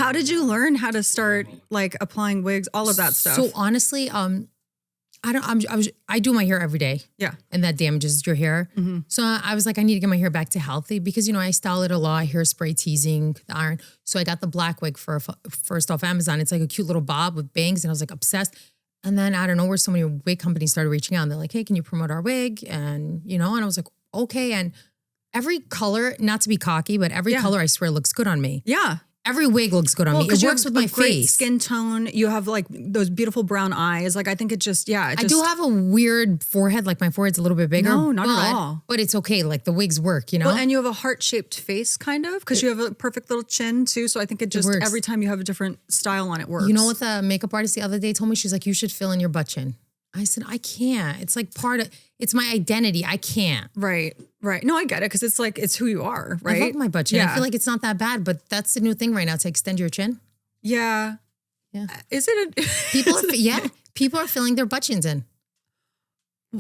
How did you learn how to start like applying wigs, all of that stuff? So honestly, I do my hair every day. Yeah. And that damages your hair. Mm-hmm. So I was like, I need to get my hair back to healthy because, I style it a lot, hairspray, teasing, the iron. So I got the black wig first off Amazon. It's like a cute little bob with bangs and I was like obsessed. And then I don't know where so many wig companies started reaching out and they're like, hey, can you promote our wig? And, and I was like, okay. And every color, not to be cocky, but every color I swear looks good on me. Yeah. Every wig looks good on me. It works with my face. Skin tone. You have like those beautiful brown eyes. Like I think it just, I do have a weird forehead. Like my forehead's a little bit bigger. No, not at all. But it's okay. Like the wigs work, Well, and you have a heart-shaped face kind of because you have a perfect little chin too. So I think it just, every time you have a different style on it works. You know what the makeup artist the other day told me? She's like, you should fill in your butt chin. I said, I can't. It's like it's my identity. I can't. Right. No, I get it because it's like, it's who you are, right? I love my butt chin. I feel like it's not that bad, but that's the new thing right now to extend your chin. Yeah. Is it? People are filling their butt chins in.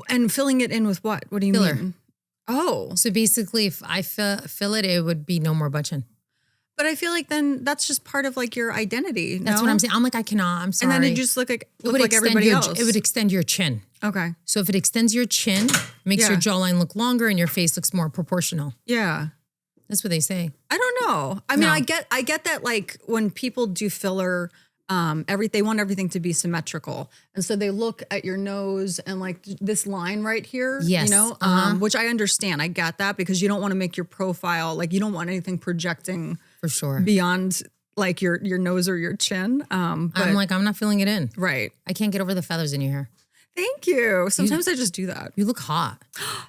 And filling it in with what? What do you mean? Oh. So basically if I fill it, it would be no more butt chin. But I feel like then that's just part of like your identity. That's what I'm saying. I'm like, I cannot. I'm sorry. And then it just look like everybody else. It would extend your chin. Okay. So if it extends your chin, makes your jawline look longer and your face looks more proportional. Yeah. That's what they say. I don't know. I mean, I get that like when people do filler, they want everything to be symmetrical. And so they look at your nose and like this line right here, which I understand. I get that because you don't want to make your profile, like you don't want anything projecting for sure beyond like your nose or your chin. But I'm like, I'm not filling it in. Right. I can't get over the feathers in your hair. Thank you. Sometimes I just do that. You look hot.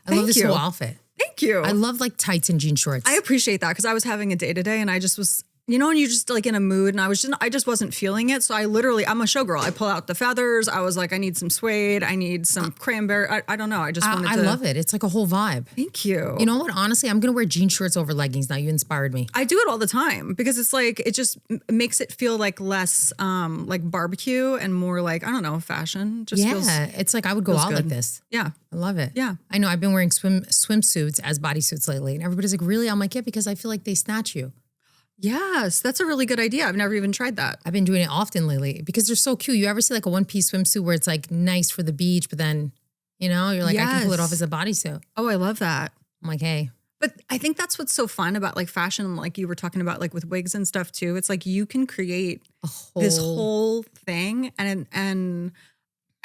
I love this whole outfit. Thank you. I love like tights and jean shorts. I appreciate that because I was having a day today and I just was, and you're just like in a mood and I just wasn't feeling it. So I'm a showgirl. I pull out the feathers. I was like, I need some suede. I need some cranberry. I don't know. I just wanted to. I love it. It's like a whole vibe. Thank you. You know what? Honestly, I'm going to wear jean shorts over leggings now. You inspired me. I do it all the time because it's like, it just makes it feel like less like barbecue and more like, I don't know, fashion. It's like I would go out like this. Yeah. I love it. Yeah. I know I've been wearing swimsuits as bodysuits lately and everybody's like, really? I'm like, yeah, because I feel like they snatch you. Yes, that's a really good idea. I've never even tried that. I've been doing it often lately because they're so cute. You ever see like a one-piece swimsuit where it's like nice for the beach, but then, you're like, I can pull it off as a bodysuit. Oh, I love that. I'm like, hey. But I think that's what's so fun about like fashion, like you were talking about like with wigs and stuff too. It's like you can create this whole thing and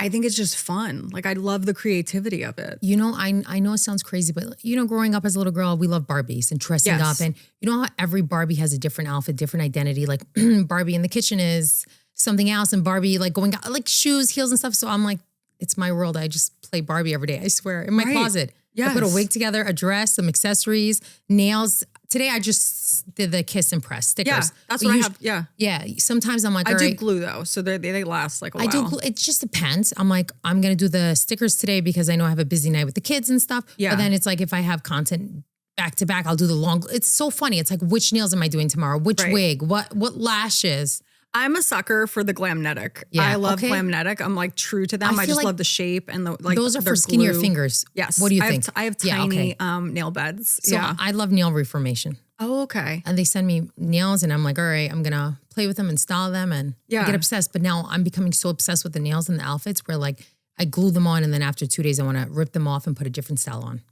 I think it's just fun. Like I love the creativity of it. I know it sounds crazy, but growing up as a little girl, we love Barbies and dressing up. And you know how every Barbie has a different outfit, different identity. Like Barbie in the kitchen is something else and Barbie like going out, like shoes, heels and stuff. So I'm like, it's my world. I just play Barbie every day. I swear in my closet. Yes. I put a wig together, a dress, some accessories, nails. Today I just did the kiss and press stickers. Yeah, that's what I have. Yeah. Yeah. Sometimes I'm like, I do glue though. So they last like a while. I do glue. It just depends. I'm like, I'm going to do the stickers today because I know I have a busy night with the kids and stuff. Yeah. But then it's like if I have content back to back, I'll do the long. It's so funny. It's like, which nails am I doing tomorrow? Which wig? What lashes? I'm a sucker for the Glamnetic. Yeah, I love Glamnetic. I'm like true to them. I just love the shape and the like. Those are for skinnier fingers. Yes. What do you think? I have tiny nail beds. So I love nail reformation. Oh, okay. And they send me nails and I'm like, all right, I'm going to play with them and style them and get obsessed. But now I'm becoming so obsessed with the nails and the outfits where like I glue them on and then after 2 days I want to rip them off and put a different style on.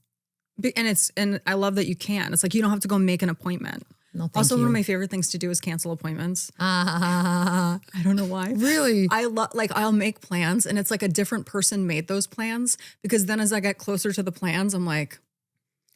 And I love that you can. It's like you don't have to go make an appointment. No, thank also, you. one of my favorite things to do is cancel appointments. I don't know why. Really? I'll make plans and it's like a different person made those plans because then as I get closer to the plans, I'm like,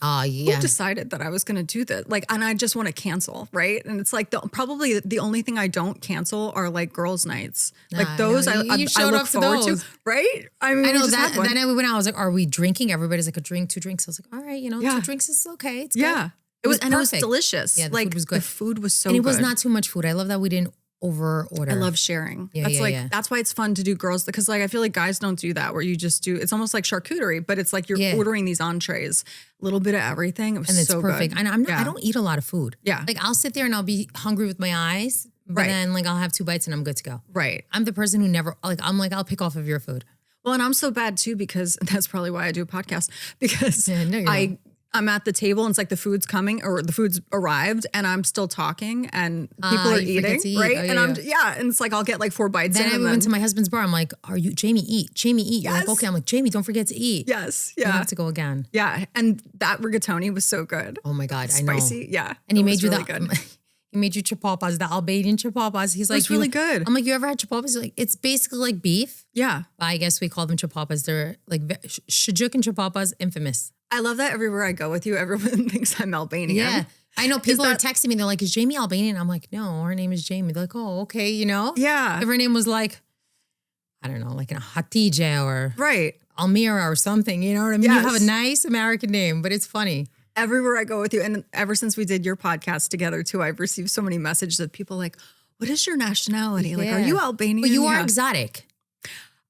who decided that I was going to do this? Like, and I just want to cancel, right? And it's like probably the only thing I don't cancel are like girls' nights. Like those I look forward to, right? I mean, I know that. Then I went out, I was like, are we drinking? Everybody's like a drink, 2 drinks. I was like, all right, 2 drinks is okay. It's good. It was delicious. Yeah, the food was good. The food was so good. And it was not too much food. I love that we didn't over order. I love sharing. That's why it's fun to do girls because like I feel like guys don't do that where you just do it's almost like charcuterie, but it's like you're ordering these entrees, a little bit of everything. It was it's so perfect. good. And I don't eat a lot of food. Yeah. Like I'll sit there and I'll be hungry with my eyes, but then like I'll have 2 bites and I'm good to go. Right. I'm the person who never I'll pick off of your food. Well, and I'm so bad too because that's probably why I do a podcast because I'm at the table and it's like the food's coming or the food's arrived and I'm still talking and people are eating, right? Oh, and and it's like I'll get like 4 bites then in. I went to my husband's bar. I'm like, Jamie, eat. Jamie, eat. You're Yes. like, okay. I'm like, Jamie, don't forget to eat. Yes. You Yeah. have to go again. Yeah. And that rigatoni was so good. Oh my God. I know. Spicy. Yeah. And he it made was you really that. good. He made you chipapas, the Albanian chipapas. He's like, It's really good. I'm like, you ever had chipapas? He's like, it's basically like beef. Yeah. I guess we call them chipapas. They're like shajuk and chipapas, infamous. I love that everywhere I go with you, everyone thinks I'm Albanian. Yeah. I know people are texting me. They're like, is Jamie Albanian? I'm like, no, her name is Jamie. They're like, oh, okay, you know? Yeah. If her name was like, I don't know, like a Hatija or Right. Almira or something, you know what I mean? Yes. You have a nice American name, but it's funny. Everywhere I go with you. And ever since we did your podcast together too, I've received so many messages of people like, what is your nationality? Like, are you Albanian? But you are exotic.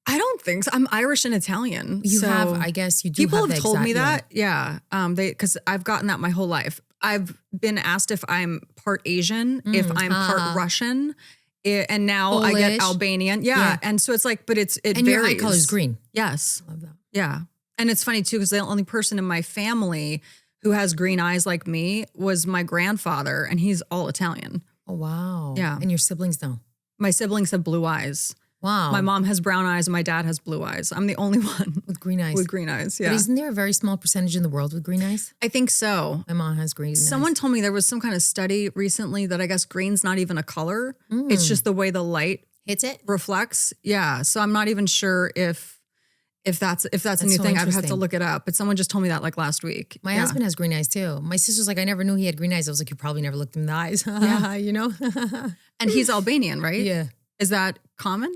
I don't think so. I'm Irish and Italian. You have, I guess you do people have told me that. Yeah. Because I've gotten that my whole life. I've been asked if I'm part Asian, if I'm part Russian. And now Polish. I get Albanian. Yeah. And so it's like, but it and varies. your eye color is green. Yes. Love that. Yeah. And it's funny too, because the only person in my family who has green eyes like me was my grandfather, and he's all Italian. Oh, wow. Yeah. And your siblings don't? My siblings have blue eyes. Wow. My mom has brown eyes and my dad has blue eyes. I'm the only one with green eyes. With green eyes, yeah. But isn't there a very small percentage in the world with green eyes? I think so. My mom has green eyes. Someone told me there was some kind of study recently that I guess green's not even a color. It's just the way the light hits it, reflects. Yeah. So I'm not even sure if that's a new thing. I've had to look it up. But someone just told me that like last week. My husband has green eyes too. My sister's like, I never knew he had green eyes. I was like, you probably never looked him in the eyes. You know? And he's Albanian, right? Yeah. Is that common?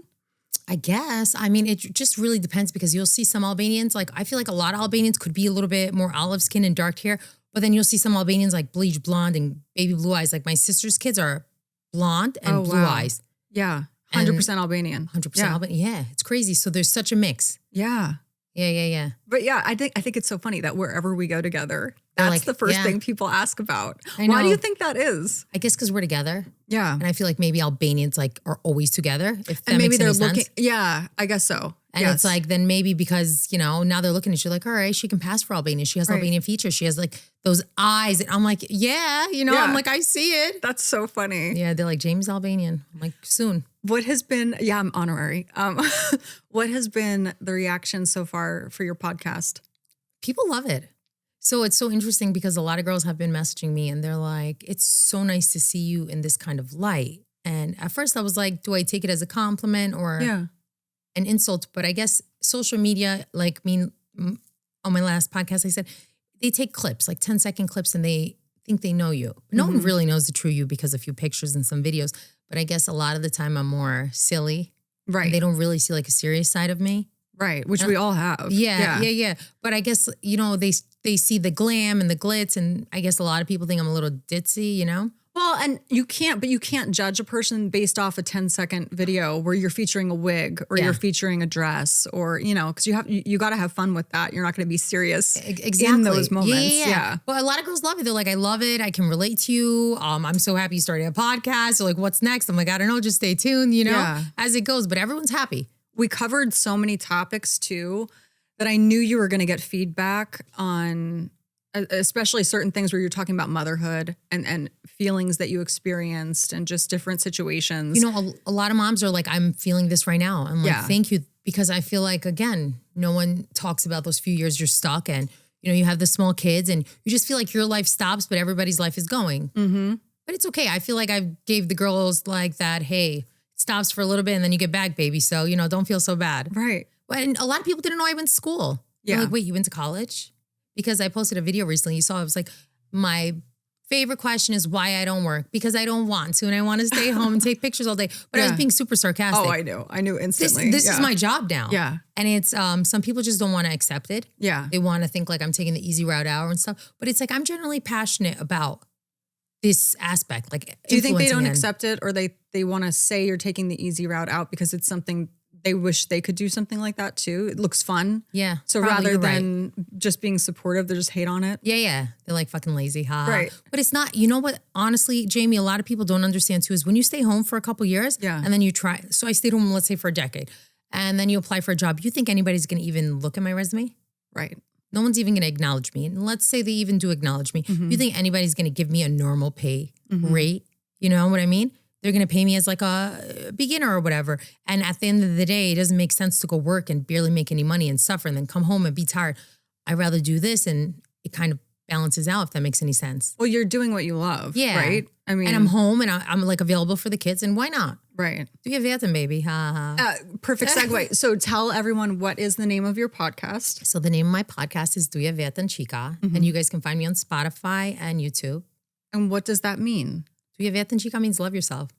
I guess. I mean, it just really depends because you'll see some Albanians, like I feel like a lot of Albanians could be a little bit more olive skin and dark hair, but then you'll see some Albanians like bleach blonde and baby blue eyes. Like my sister's kids are blonde and blue eyes. Yeah. 100% Albanian. 100% Albanian. Yeah. It's crazy. So there's such a mix. Yeah. Yeah. But yeah, I think it's so funny that wherever we go together, that's like, the first thing people ask about. Why do you think that is? I guess because we're together. Yeah. And I feel like maybe Albanians like are always together. If that and maybe makes they're any looking. sense. Yeah, I guess so. And it's like, then maybe because, you know, now they're looking at you like, all right, she can pass for Albanian. She has Albanian features. She has like those eyes. And I'm like, I'm like, I see it. That's so funny. Yeah. They're like, James Albanian. I'm like, soon. What has been, I'm honorary. What has been the reaction so far for your podcast? People love it. So it's so interesting because a lot of girls have been messaging me and they're like, it's so nice to see you in this kind of light. And at first I was like, do I take it as a compliment or an insult? But I guess social media, like on my last podcast, I said, they take clips, like 10-second clips, and they think they know you. But no one really knows the true you because of a few pictures and some videos. But I guess a lot of the time I'm more silly. Right. They don't really see like a serious side of me. Right. Which we all have. Yeah. But I guess, you know, they see the glam and the glitz. And I guess a lot of people think I'm a little ditzy, you know? Well, and you can't judge a person based off a 10-second video where you're featuring a wig or you're featuring a dress or, you know, because you got to have fun with that. You're not going to be serious in those moments. Yeah. But a lot of girls love it. They're like, I love it. I can relate to you. I'm so happy you started a podcast. They're like, what's next? I'm like, I don't know. Just stay tuned, you know, as it goes. But everyone's happy. We covered so many topics too that I knew you were going to get feedback on, especially certain things where you're talking about motherhood and feelings that you experienced and just different situations. You know, a lot of moms are like, I'm feeling this right now. I'm like, thank you. Because I feel like, again, no one talks about those few years you're stuck and, you know, you have the small kids and you just feel like your life stops, but everybody's life is going. Mm-hmm. But it's okay. I feel like I gave the girls like that, hey, it stops for a little bit and then you get back, baby. So, you know, don't feel so bad. Right. And a lot of people didn't know I went to school. They're like, wait, you went to college? Because I posted a video recently. You saw it was like, my favorite question is why I don't work. Because I don't want to. And I want to stay home and take pictures all day. But I was being super sarcastic. Oh, I knew. I knew instantly. This is my job now. Yeah. And it's, some people just don't want to accept it. Yeah. They want to think like I'm taking the easy route out and stuff. But it's like, I'm generally passionate about this aspect. Like, do you think they don't accept it or they want to say you're taking the easy route out because it's something they wish they could do something like that too? It looks fun. Yeah. So rather than just being supportive, they just hate on it. Yeah. They're like fucking lazy. Right. But it's not, you know what, honestly, Jamie, a lot of people don't understand too is when you stay home for a couple years and then you try. So I stayed home, let's say for a decade, and then you apply for a job. You think anybody's going to even look at my resume? Right. No one's even going to acknowledge me. And let's say they even do acknowledge me. You think anybody's going to give me a normal pay rate? You know what I mean? They're going to pay me as like a beginner or whatever. And at the end of the day, it doesn't make sense to go work and barely make any money and suffer and then come home and be tired. I'd rather do this, and it kind of balances out, if that makes any sense. Well, you're doing what you love, right? I mean, and I'm home and I'm like available for the kids, and why not? Right. Do you have that, baby? Ha ha. Perfect segue. So tell everyone, what is the name of your podcast? So the name of my podcast is Tuya Vietan Chica, and you guys can find me on Spotify and YouTube. And what does that mean? Tuya Vietan Chica means love yourself.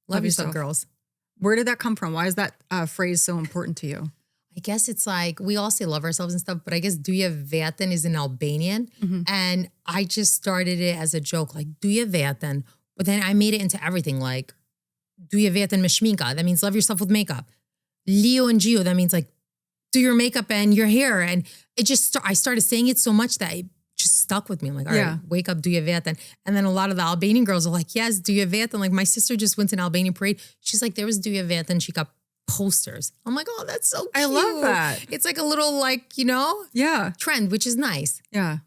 Love yourself, girls. Where did that come from? Why is that phrase so important to you? I guess it's like, we all say love ourselves and stuff, but I guess Tuya Vietan is in Albanian. And I just started it as a joke, like Tuya Vietan. But then I made it into everything, like Tuya Vietan me shminka. That means love yourself with makeup. Leo and Gio, that means like do your makeup and your hair. And it just, I started saying it so much that it just stuck with me. I'm like, all right, wake up, Tuya Vietan. And then a lot of the Albanian girls are like, yes, Tuya Vietan. Like my sister just went to an Albanian parade. She's like, there was Tuya Vietan. She got posters. I'm like, oh, that's so cute. I love that. It's like a little like, you know, trend, which is nice. Yeah.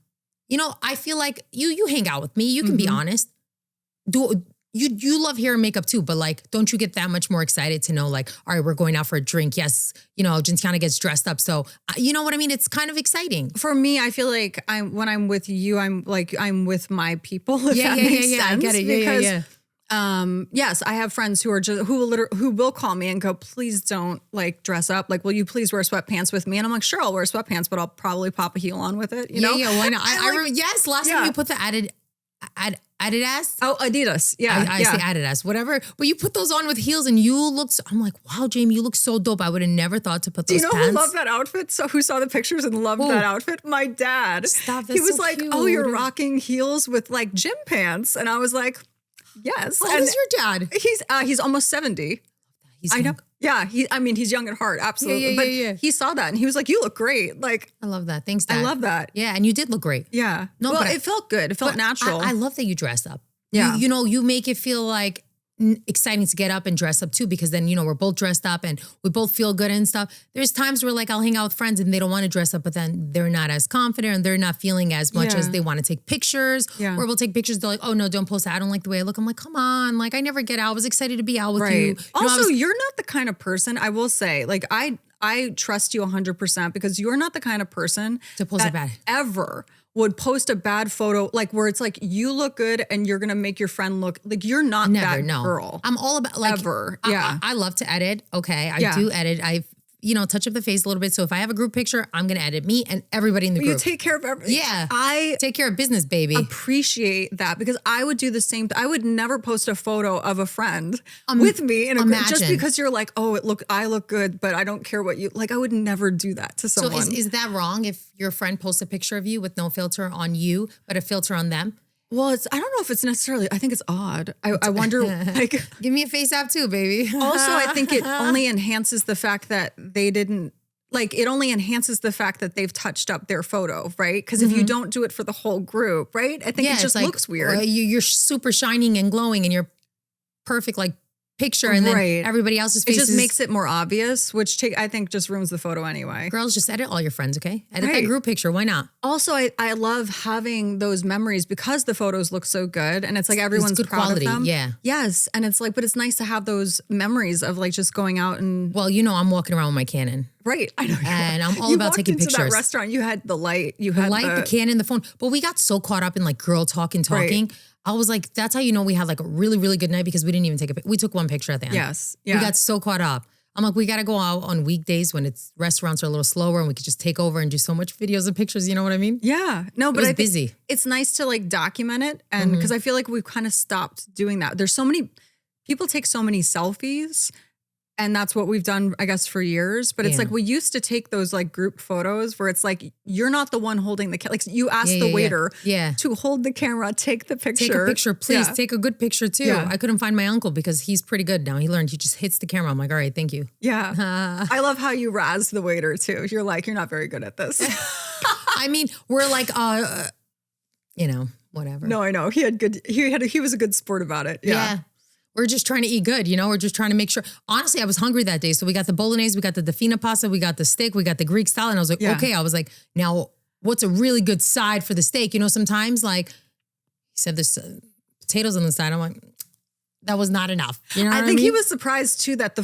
You know, I feel like you hang out with me. You can be honest. You love hair and makeup too, but like, don't you get that much more excited to know like, all right, we're going out for a drink. Yes, you know, Gentiana gets dressed up. So you know what I mean? It's kind of exciting. For me, I feel like when I'm with you, I'm with my people. If that makes sense. I get it. Because, yes, I have friends who are just who will call me and go, please don't like dress up. Like, will you please wear sweatpants with me? And I'm like, sure, I'll wear sweatpants, but I'll probably pop a heel on with it. You know? Yeah, why not? I remember, yes, last time you put the Adidas. Oh, Adidas. Yeah. I say Adidas, whatever. But you put those on with heels and you look, I'm like, wow, Jamie, you look so dope. I would have never thought to put those pants. Do you know who loved that outfit? So who saw the pictures and loved that outfit? My dad. Stop, he was so like, cute. oh, you're rocking heels with like gym pants. And I was like, yes. How old is your dad? He's almost 70. I know. Yeah, he's young at heart, absolutely. But he saw that and he was like, you look great. Like, I love that. Thanks, Dad. I love that. Yeah, and you did look great. Yeah. No, well, but it felt good. It felt natural. I love that you dress up. Yeah. You know, you make it feel like exciting to get up and dress up too, because then, you know, we're both dressed up and we both feel good and stuff. There's times where like I'll hang out with friends and they don't want to dress up, but then they're not as confident and they're not feeling as much as they want to take pictures. Yeah. Or we'll take pictures. They're like, oh no, don't post that. I don't like the way I look. I'm like, come on. Like I never get out. I was excited to be out with you. Also, you're not the kind of person, I will say, like I trust you 100% because you're not the kind of person to post a bad ever would post a bad photo, like where it's like you look good and you're gonna make your friend look like you're not that girl. I'm all about like ever. I love to edit. Okay, I do edit. Touch up the face a little bit. So if I have a group picture, I'm going to edit me and everybody in the group. You take care of everything. Yeah. I take care of business, baby. Appreciate that because I would do the same. I would never post a photo of a friend with me in a group just because you're like, oh, I look good, but I don't care what you like. I would never do that to someone. So is that wrong if your friend posts a picture of you with no filter on you, but a filter on them? Well, I don't know if it's necessarily, I think it's odd. I wonder, like. Give me a face app too, baby. Also, I think it only enhances the fact that they didn't, like, it only enhances the fact that they've touched up their photo, right? Because if you don't do it for the whole group, right? I think it just looks weird. You're super shining and glowing and you're perfect, like, picture and then everybody else's face. It just makes it more obvious, which I think just ruins the photo anyway. Girls, just edit all your friends, okay? Edit that group picture. Why not? Also, I love having those memories because the photos look so good and it's like everyone's good proud quality, of them. Yeah. Yes. And it's like, but it's nice to have those memories of like just going out and. Well, you know, I'm walking around with my Canon. Right. I know. And I'm all about taking pictures. You walked into that restaurant, you had the light, you had the Canon, the phone. But we got so caught up in like girl talking. Right. I was like, that's how you know we had like a really, really good night because we didn't even take we took one picture at the end. Yes. Yeah. We got so caught up. I'm like, we got to go out on weekdays when restaurants are a little slower and we could just take over and do so much videos and pictures. You know what I mean? Yeah. No, but I think busy. It's nice to like document it. And because I feel like we've kind of stopped doing that. There's so many, people take so many selfies. And that's what we've done, I guess, for years. But it's like we used to take those like group photos where it's like you're not the one holding the camera. Like you ask the waiter to hold the camera, take the picture. Take a picture, please. Yeah. Take a good picture too. Yeah. I couldn't find my uncle because he's pretty good now. He learned he just hits the camera. I'm like, all right, thank you. Yeah. I love how you razz the waiter too. You're like, you're not very good at this. I mean, we're like, whatever. No, I know. He was a good sport about it. Yeah. We're just trying to eat good, you know? We're just trying to make sure. Honestly, I was hungry that day. So we got the bolognese, we got the Dafina pasta, we got the steak, we got the Greek style. And I was like, okay. I was like, now what's a really good side for the steak? You know, sometimes like he said there's potatoes on the side. I'm like, that was not enough. You know what I think mean? he was surprised too that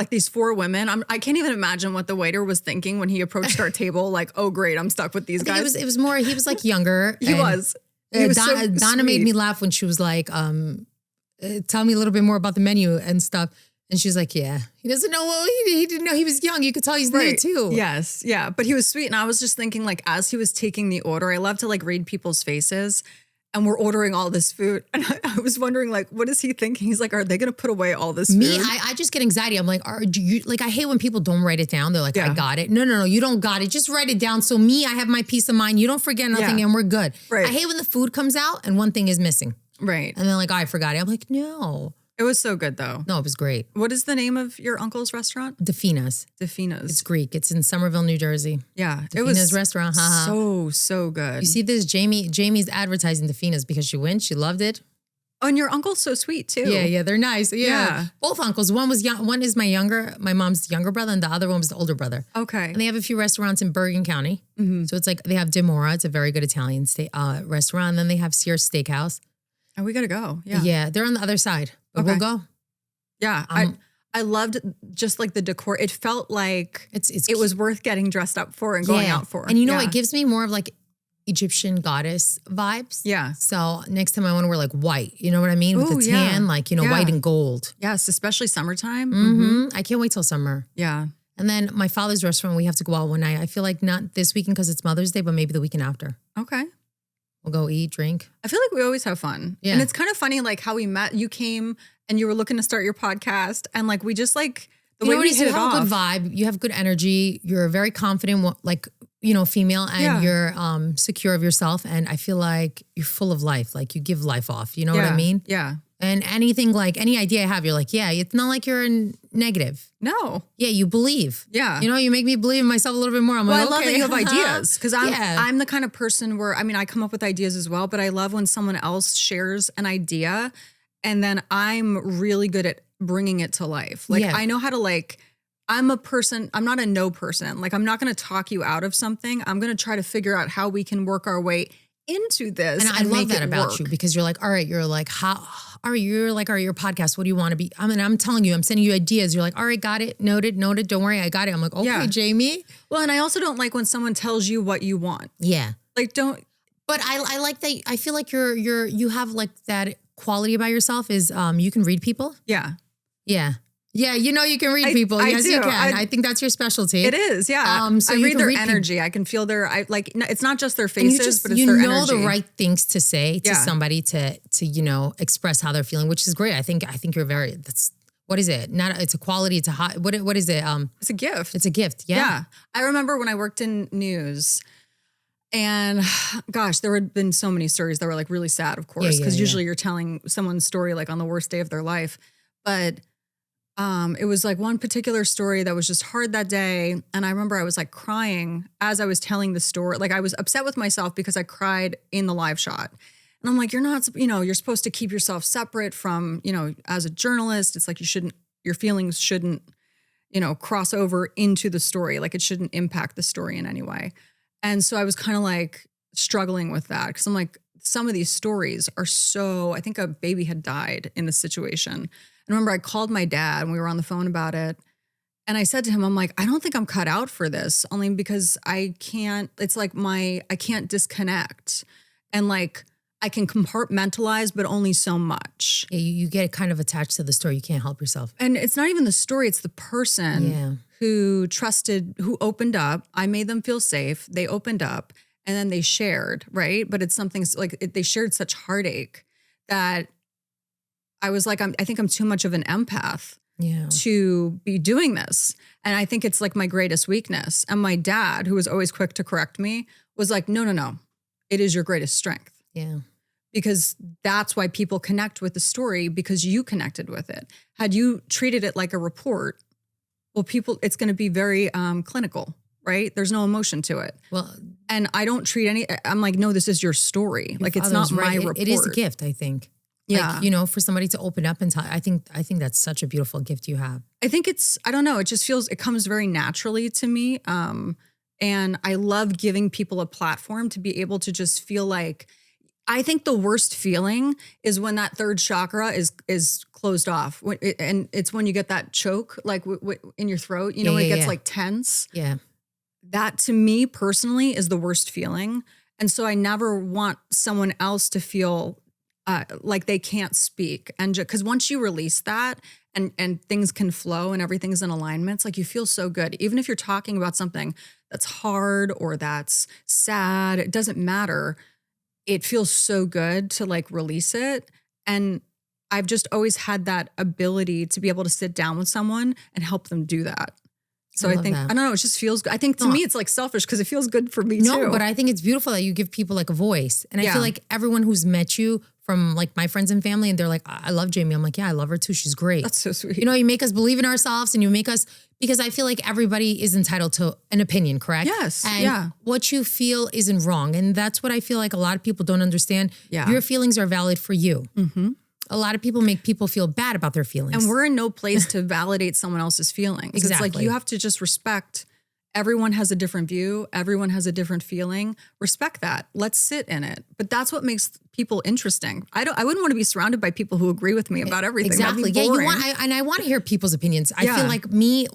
these four women, I can't even imagine what the waiter was thinking when he approached our table. Like, oh great, I'm stuck with these guys. It was more, he was like younger. He was Donna made me laugh when she was like, tell me a little bit more about the menu and stuff. And she's like, yeah, he doesn't know. Well, he didn't know he was young. You could tell he's new too. Yes. Yeah. But he was sweet. And I was just thinking like, as he was taking the order, I love to like read people's faces, and we're ordering all this food. And I was wondering like, what is he thinking? He's like, are they going to put away all this food? Me, I just get anxiety. I'm like, do you, like, I hate when people don't write it down. They're like, I got it. No, you don't got it. Just write it down. So me, I have my peace of mind. You don't forget nothing and we're good. Right. I hate when the food comes out and one thing is missing. Right. And they're like, oh, I forgot it. I'm like, no. It was so good though. No, it was great. What is the name of your uncle's restaurant? Defina's. Defina's. It's Greek. It's in Somerville, New Jersey. Yeah. Defina's it was restaurant. So good. You see this, Jamie's advertising Defina's because she went. She loved it. Oh, and your uncle's so sweet too. Yeah, they're nice. Yeah. Both uncles. One was young. One is my mom's younger brother, and the other one was the older brother. Okay. And they have a few restaurants in Bergen County. Mm-hmm. So it's like they have Dimora. It's a very good Italian restaurant. And then they have Sears Steakhouse. Oh, we got to go. Yeah. Yeah, they're on the other side, but we'll go. Yeah, I loved just like the decor. It felt like it was worth getting dressed up for and going out for. And you know, it gives me more of like Egyptian goddess vibes. Yeah. So next time I want to wear like white, you know what I mean? With the tan, like, you know, white and gold. Yes, especially summertime. Mm-hmm. I can't wait till summer. Yeah. And then my father's restaurant, we have to go out one night. I feel like not this weekend because it's Mother's Day, but maybe the weekend after. Okay. We'll go eat, drink. I feel like we always have fun. Yeah. And it's kind of funny like how we met. You came and you were looking to start your podcast, and like we just like the way we hit it off. You have a good vibe. You have good energy. You're very confident, like, you know, female, and you're secure of yourself. And I feel like you're full of life. Like you give life off. You know what I mean? Yeah. And anything, like any idea I have, you're like, yeah, it's not like you're in negative. No. Yeah, you believe. Yeah. You know, you make me believe in myself a little bit more. I'm like, I love that you have ideas, because I'm the kind of person where, I mean, I come up with ideas as well, but I love when someone else shares an idea and then I'm really good at bringing it to life. Like I know how to like, I'm a person, I'm not a no person. Like I'm not going to talk you out of something. I'm going to try to figure out how we can work our way into this. And I love that about you, because you're like, all right, you're like, all right, your podcast, what do you want to be? I mean, I'm telling you, I'm sending you ideas. You're like, all right, got it. Noted. Don't worry, I got it. I'm like, okay, Jamie. Well, and I also don't like when someone tells you what you want. Yeah. Like don't. But I like that. I feel like you have like that quality about yourself is you can read people. Yeah. Yeah. Yeah, you know you can read people. Yes, you can. I think that's your specialty. It is, yeah. So I read their energy. People. I can feel it's not just their faces, but it's their energy. You know the right things to say to somebody to you know express how they're feeling, which is great. I think you're very. What is it? It's a quality. It's a hot. What is it? It's a gift. It's a gift. Yeah. I remember when I worked in news. And gosh, there had been so many stories that were like really sad, of course, because usually you're telling someone's story like on the worst day of their life. But it was like one particular story that was just hard that day. And I remember I was like crying as I was telling the story. Like I was upset with myself because I cried in the live shot. And I'm like, you're not, you know, you're supposed to keep yourself separate from, you know, as a journalist, it's like your feelings shouldn't, you know, cross over into the story. Like it shouldn't impact the story in any way. And so I was kind of like struggling with that because I'm like, some of these stories are so, I think a baby had died in this situation. And I remember I called my dad and we were on the phone about it. And I said to him, I'm like, I don't think I'm cut out for this, only because I can't, it's like I can't disconnect. And like, I can compartmentalize, but only so much. Yeah, you get kind of attached to the story. You can't help yourself. And it's not even the story. It's the person who trusted, who opened up. I made them feel safe. They opened up and then they shared, right? But it's something like they shared such heartache that I was like, I think I'm too much of an empath to be doing this. And I think it's like my greatest weakness. And my dad, who was always quick to correct me, was like, no. It is your greatest strength. Yeah. Because that's why people connect with the story, because you connected with it. Had you treated it like a report, well, it's going to be very clinical, right? There's no emotion to it. Well, and I don't treat I'm like, no, this is your story. Like it's not my report. It is a gift, I think. Yeah. Like, you know, for somebody to open up and tell, I think that's such a beautiful gift you have. I think I don't know. It just feels, it comes very naturally to me. And I love giving people a platform to be able to just feel like, I think the worst feeling is when that third chakra is closed off. And it's when you get that choke, like in your throat, when it gets like tense. Yeah. That to me personally is the worst feeling. And so I never want someone else to feel like they can't speak. And because once you release that and things can flow and everything's in alignment, it's like you feel so good. Even if you're talking about something that's hard or that's sad, it doesn't matter. It feels so good to like release it. And I've just always had that ability to be able to sit down with someone and help them do that. So I think, I don't know, it just feels good. I think to me, it's like selfish because it feels good for me too. No, but I think it's beautiful that you give people like a voice. And I feel like everyone who's met you from like my friends and family, and they're like, I love Jamie. I'm like, yeah, I love her too. She's great. That's so sweet. You make us believe in ourselves and you make us, because I feel like everybody is entitled to an opinion, correct? Yes. And what you feel isn't wrong. And that's what I feel like a lot of people don't understand. Yeah. Your feelings are valid for you. Mm-hmm. A lot of people make people feel bad about their feelings. And we're in no place to validate someone else's feelings. Exactly. It's like you have to just respect. Everyone has a different view. Everyone has a different feeling. Respect that. Let's sit in it. But that's what makes people interesting. I wouldn't want to be surrounded by people who agree with me about everything. Exactly. Yeah, I want to hear people's opinions. I feel like we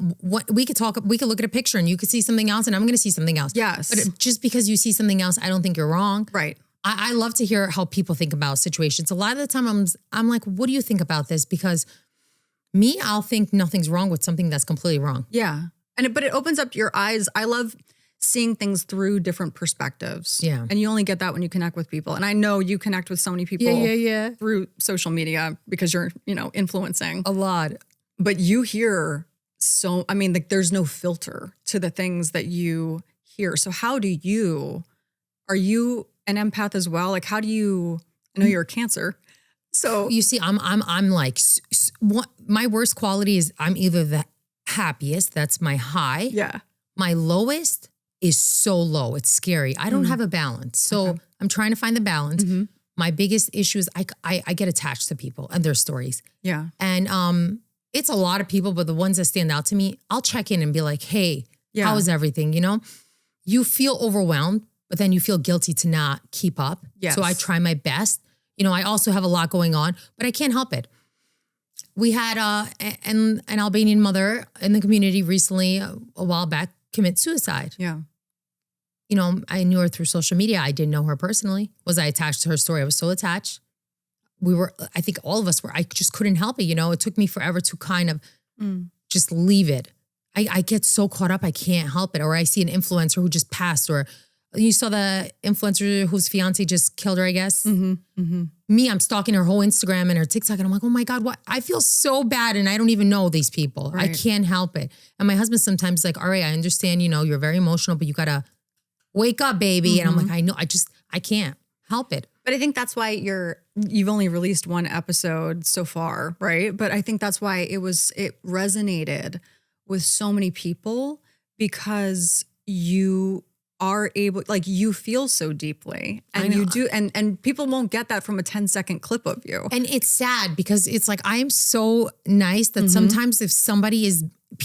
could look at a picture and you could see something else and I'm going to see something else. Yes. But just because you see something else, I don't think you're wrong. Right. I love to hear how people think about situations. A lot of the time I'm like, what do you think about this? Because I'll think nothing's wrong with something that's completely wrong. Yeah. But it opens up your eyes. I love seeing things through different perspectives. Yeah. And you only get that when you connect with people. And I know you connect with so many people through social media because you're, influencing. A lot. But you hear there's no filter to the things that you hear. So are you an empath as well? Like, I know you're a Cancer. So you see, I'm like, my worst quality is I'm either the happiest, that's my high. Yeah. My lowest is so low. It's scary. I don't have a balance. So I'm trying to find the balance. Mm-hmm. My biggest issue is I get attached to people and their stories. Yeah. And it's a lot of people, but the ones that stand out to me, I'll check in and be like, hey, how is everything? You feel overwhelmed, but then you feel guilty to not keep up. Yes. So I try my best. I also have a lot going on, but I can't help it. We had an Albanian mother in the community recently, a while back, commit suicide. Yeah. I knew her through social media. I didn't know her personally. Was I attached to her story? I was so attached. I think all of us were. I just couldn't help it. It took me forever to kind of just leave it. I get so caught up, I can't help it. Or I see an influencer who just passed, or you saw the influencer whose fiance just killed her, I guess. Mm-hmm, mm-hmm. Me, I'm stalking her whole Instagram and her TikTok and I'm like, oh my God, what? I feel so bad and I don't even know these people. Right. I can't help it. And my husband sometimes is like, all right, I understand, you're very emotional, but you got to wake up, baby. Mm-hmm. And I'm like, I know, I can't help it. But I think that's why you've only released one episode so far, right? But I think that's why it resonated with so many people because you are able, like you feel so deeply and you do. And people won't get that from a 10-second clip of you. And it's sad because it's like, I am so nice that sometimes if somebody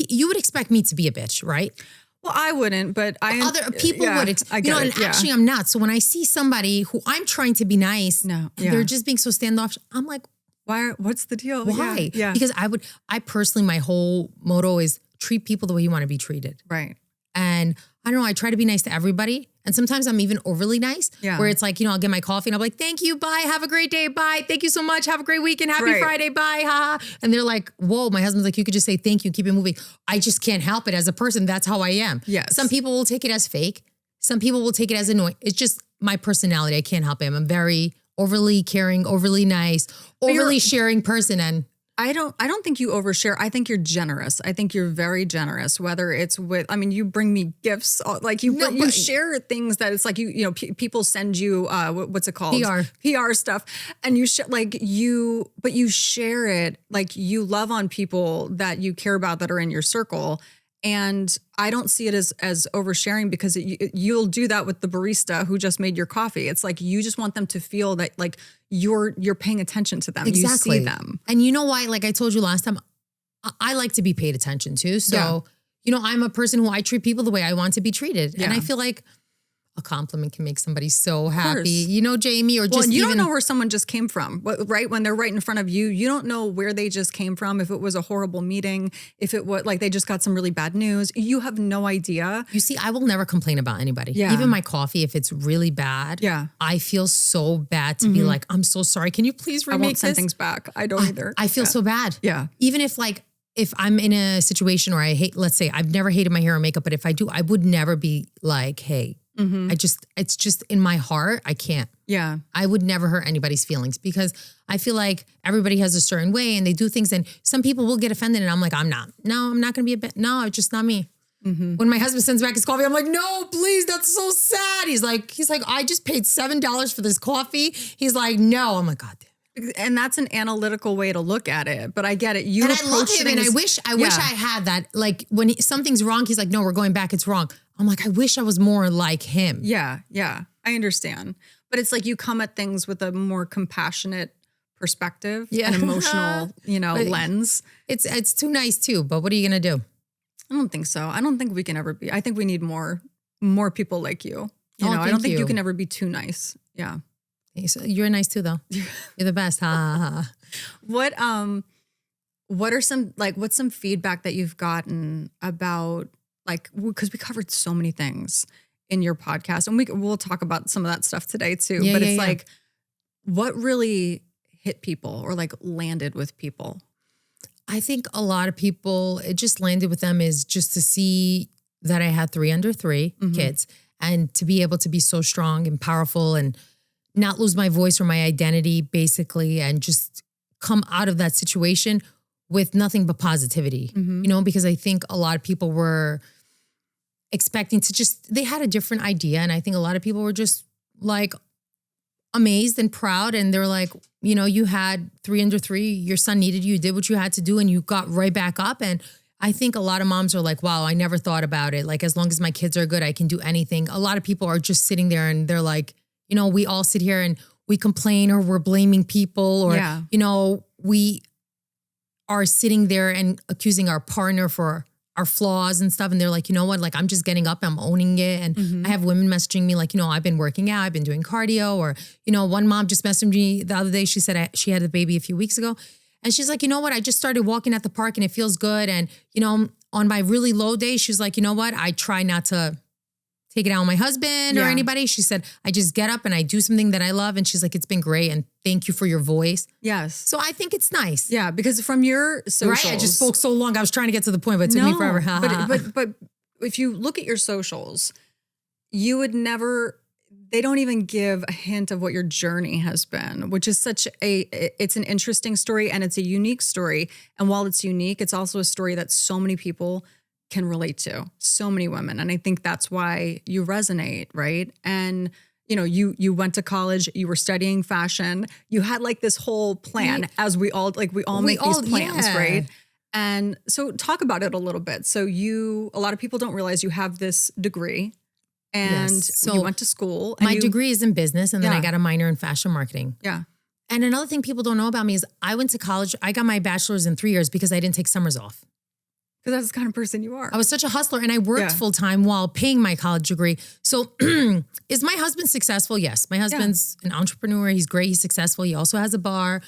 you would expect me to be a bitch, right? Well, I wouldn't, but other people would. I get it, actually I'm not. So when I see somebody who I'm trying to be nice, and they're just being so standoffish, I'm like, what's the deal? Why? Yeah. Because I personally, my whole motto is treat people the way you want to be treated. Right. And I don't know, I try to be nice to everybody. And sometimes I'm even overly nice where it's like, I'll get my coffee and I'll be like, thank you, bye, have a great day, bye. Thank you so much, have a great weekend, happy Friday, bye, ha. And they're like, whoa, my husband's like, you could just say thank you, keep it moving. I just can't help it as a person. That's how I am. Yes. Some people will take it as fake. Some people will take it as annoying. It's just my personality. I can't help it. I'm a very overly caring, overly nice, overly sharing person. And I don't think you overshare. I think you're generous. I think you're very generous, whether it's you bring me gifts, like you share things that it's like, people send you, what's it called? PR stuff. And but you share it, like you love on people that you care about that are in your circle. And I don't see it as oversharing because you'll do that with the barista who just made your coffee. It's like you just want them to feel that like you're paying attention to them. Exactly. You see them. And you know why? Like I told you last time, I like to be paid attention to. So, I'm a person who I treat people the way I want to be treated. Yeah. And I feel like a compliment can make somebody so happy, Jamie, or just you don't know where someone just came from, right? When they're right in front of you, you don't know where they just came from. If it was a horrible meeting, if it was like they just got some really bad news, you have no idea. You see, I will never complain about anybody. Yeah. Even my coffee, if it's really bad, I feel so bad to be like, I'm so sorry. Can you please remake this? I won't send things back. I don't either. I feel so bad. Yeah. Even if I'm in a situation where I hate, let's say I've never hated my hair or makeup, but if I do, I would never be like, hey, it's just in my heart. I can't. Yeah. I would never hurt anybody's feelings because I feel like everybody has a certain way and they do things and some people will get offended and I'm like, I'm not going to be no, it's just not me. Mm-hmm. When my husband sends back his coffee, I'm like, no, please. That's so sad. He's like, I just paid $7 for this coffee. He's like, no. I'm like, God damn. And that's an analytical way to look at it, but I get it. And I love him, and I wish I had that. Like when something's wrong, he's like, "No, we're going back. It's wrong." I'm like, I wish I was more like him. Yeah, I understand, but it's like you come at things with a more compassionate perspective, an emotional, lens. It's too nice too. But what are you gonna do? I don't think so. I don't think we can ever be. I think we need more people like you. I don't think you can ever be too nice. Yeah. You're nice too, though. You're the best. Ha ha ha. What's some feedback that you've gotten about, like, because we covered so many things in your podcast, and we'll talk about some of that stuff today too. But it's like, what really hit people or like landed with people? I think a lot of people, it just landed with them is just to see that I had 3 under 3 kids and to be able to be so strong and powerful and not lose my voice or my identity basically and just come out of that situation with nothing but positivity, because I think a lot of people were expecting they had a different idea. And I think a lot of people were just like amazed and proud. And they're like, you had 3 under 3, your son needed you did what you had to do and you got right back up. And I think a lot of moms are like, wow, I never thought about it. Like, as long as my kids are good, I can do anything. A lot of people are just sitting there and they're like, we all sit here and we complain or we're blaming people or, we are sitting there and accusing our partner for our flaws and stuff. And they're like, you know what? Like, I'm just getting up, I'm owning it. And I have women messaging me like, I've been working out, I've been doing cardio. Or, one mom just messaged me the other day. She said she had a baby a few weeks ago. And she's like, you know what? I just started walking at the park and it feels good. And, on my really low day, she's like, you know what? I try not to take it out on my husband or anybody. She said, I just get up and I do something that I love. And she's like, it's been great. And thank you for your voice. Yes. So I think it's nice. Yeah. Because from your socials. Right. I just spoke so long. I was trying to get to the point, but it took me forever. but if you look at your socials, you would never, they don't even give a hint of what your journey has been, which is it's an interesting story and it's a unique story. And while it's unique, it's also a story that so many people can relate to, so many women. And I think that's why you resonate, right? And, you went to college, you were studying fashion, you had like this whole plan as we all make these plans, right? And so talk about it a little bit. So a lot of people don't realize you have this degree and so you went to school. And my degree is in business and then I got a minor in fashion marketing. Yeah. And another thing people don't know about me is I went to college, I got my bachelor's in 3 years because I didn't take summers off. Because that's the kind of person you are. I was such a hustler and I worked full time while paying my college degree. So is my husband successful? Yes. My husband's an entrepreneur. He's great. He's successful. He also has a bar.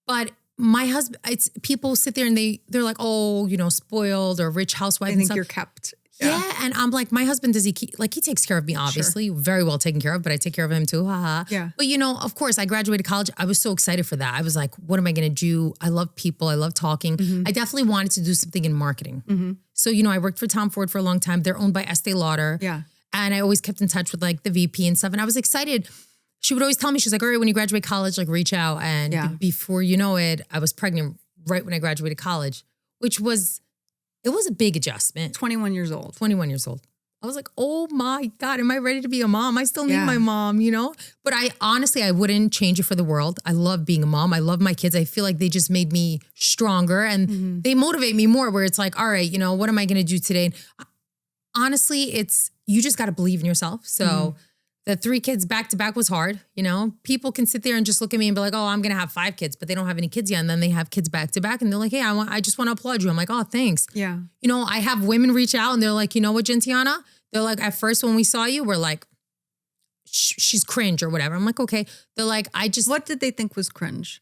But my husband, people sit there and they're like, oh, spoiled or rich housewife. I think you're kept. Yeah. And I'm like, my husband, he takes care of me, obviously, very well taken care of, but I take care of him too. Haha. Yeah. But of course I graduated college. I was so excited for that. I was like, what am I going to do? I love people. I love talking. I definitely wanted to do something in marketing. So, I worked for Tom Ford for a long time. They're owned by Estee Lauder. Yeah. And I always kept in touch with like the VP and stuff. And I was excited. She would always tell me, she's like, all right, when you graduate college, like reach out. And before you know it, I was pregnant right when I graduated college, it was a big adjustment. 21 years old. 21 years old. I was like, oh my God, am I ready to be a mom? I still need my mom, But I wouldn't change it for the world. I love being a mom. I love my kids. I feel like they just made me stronger and they motivate me more where it's like, all right, what am I going to do today? And honestly, you just got to believe in yourself. So The 3 kids back to back was hard. You know, people can sit there and just look at me and be like, oh, I'm going to have 5 kids, but they don't have any kids yet. And then they have kids back to back and they're like, hey, I just want to applaud you. I'm like, oh, thanks. Yeah. You know, I have women reach out and they're like, you know what, Gentiana? They're like, at first when we saw you, we're like, she's cringe or whatever. I'm like, okay. They're like, what did they think was cringe?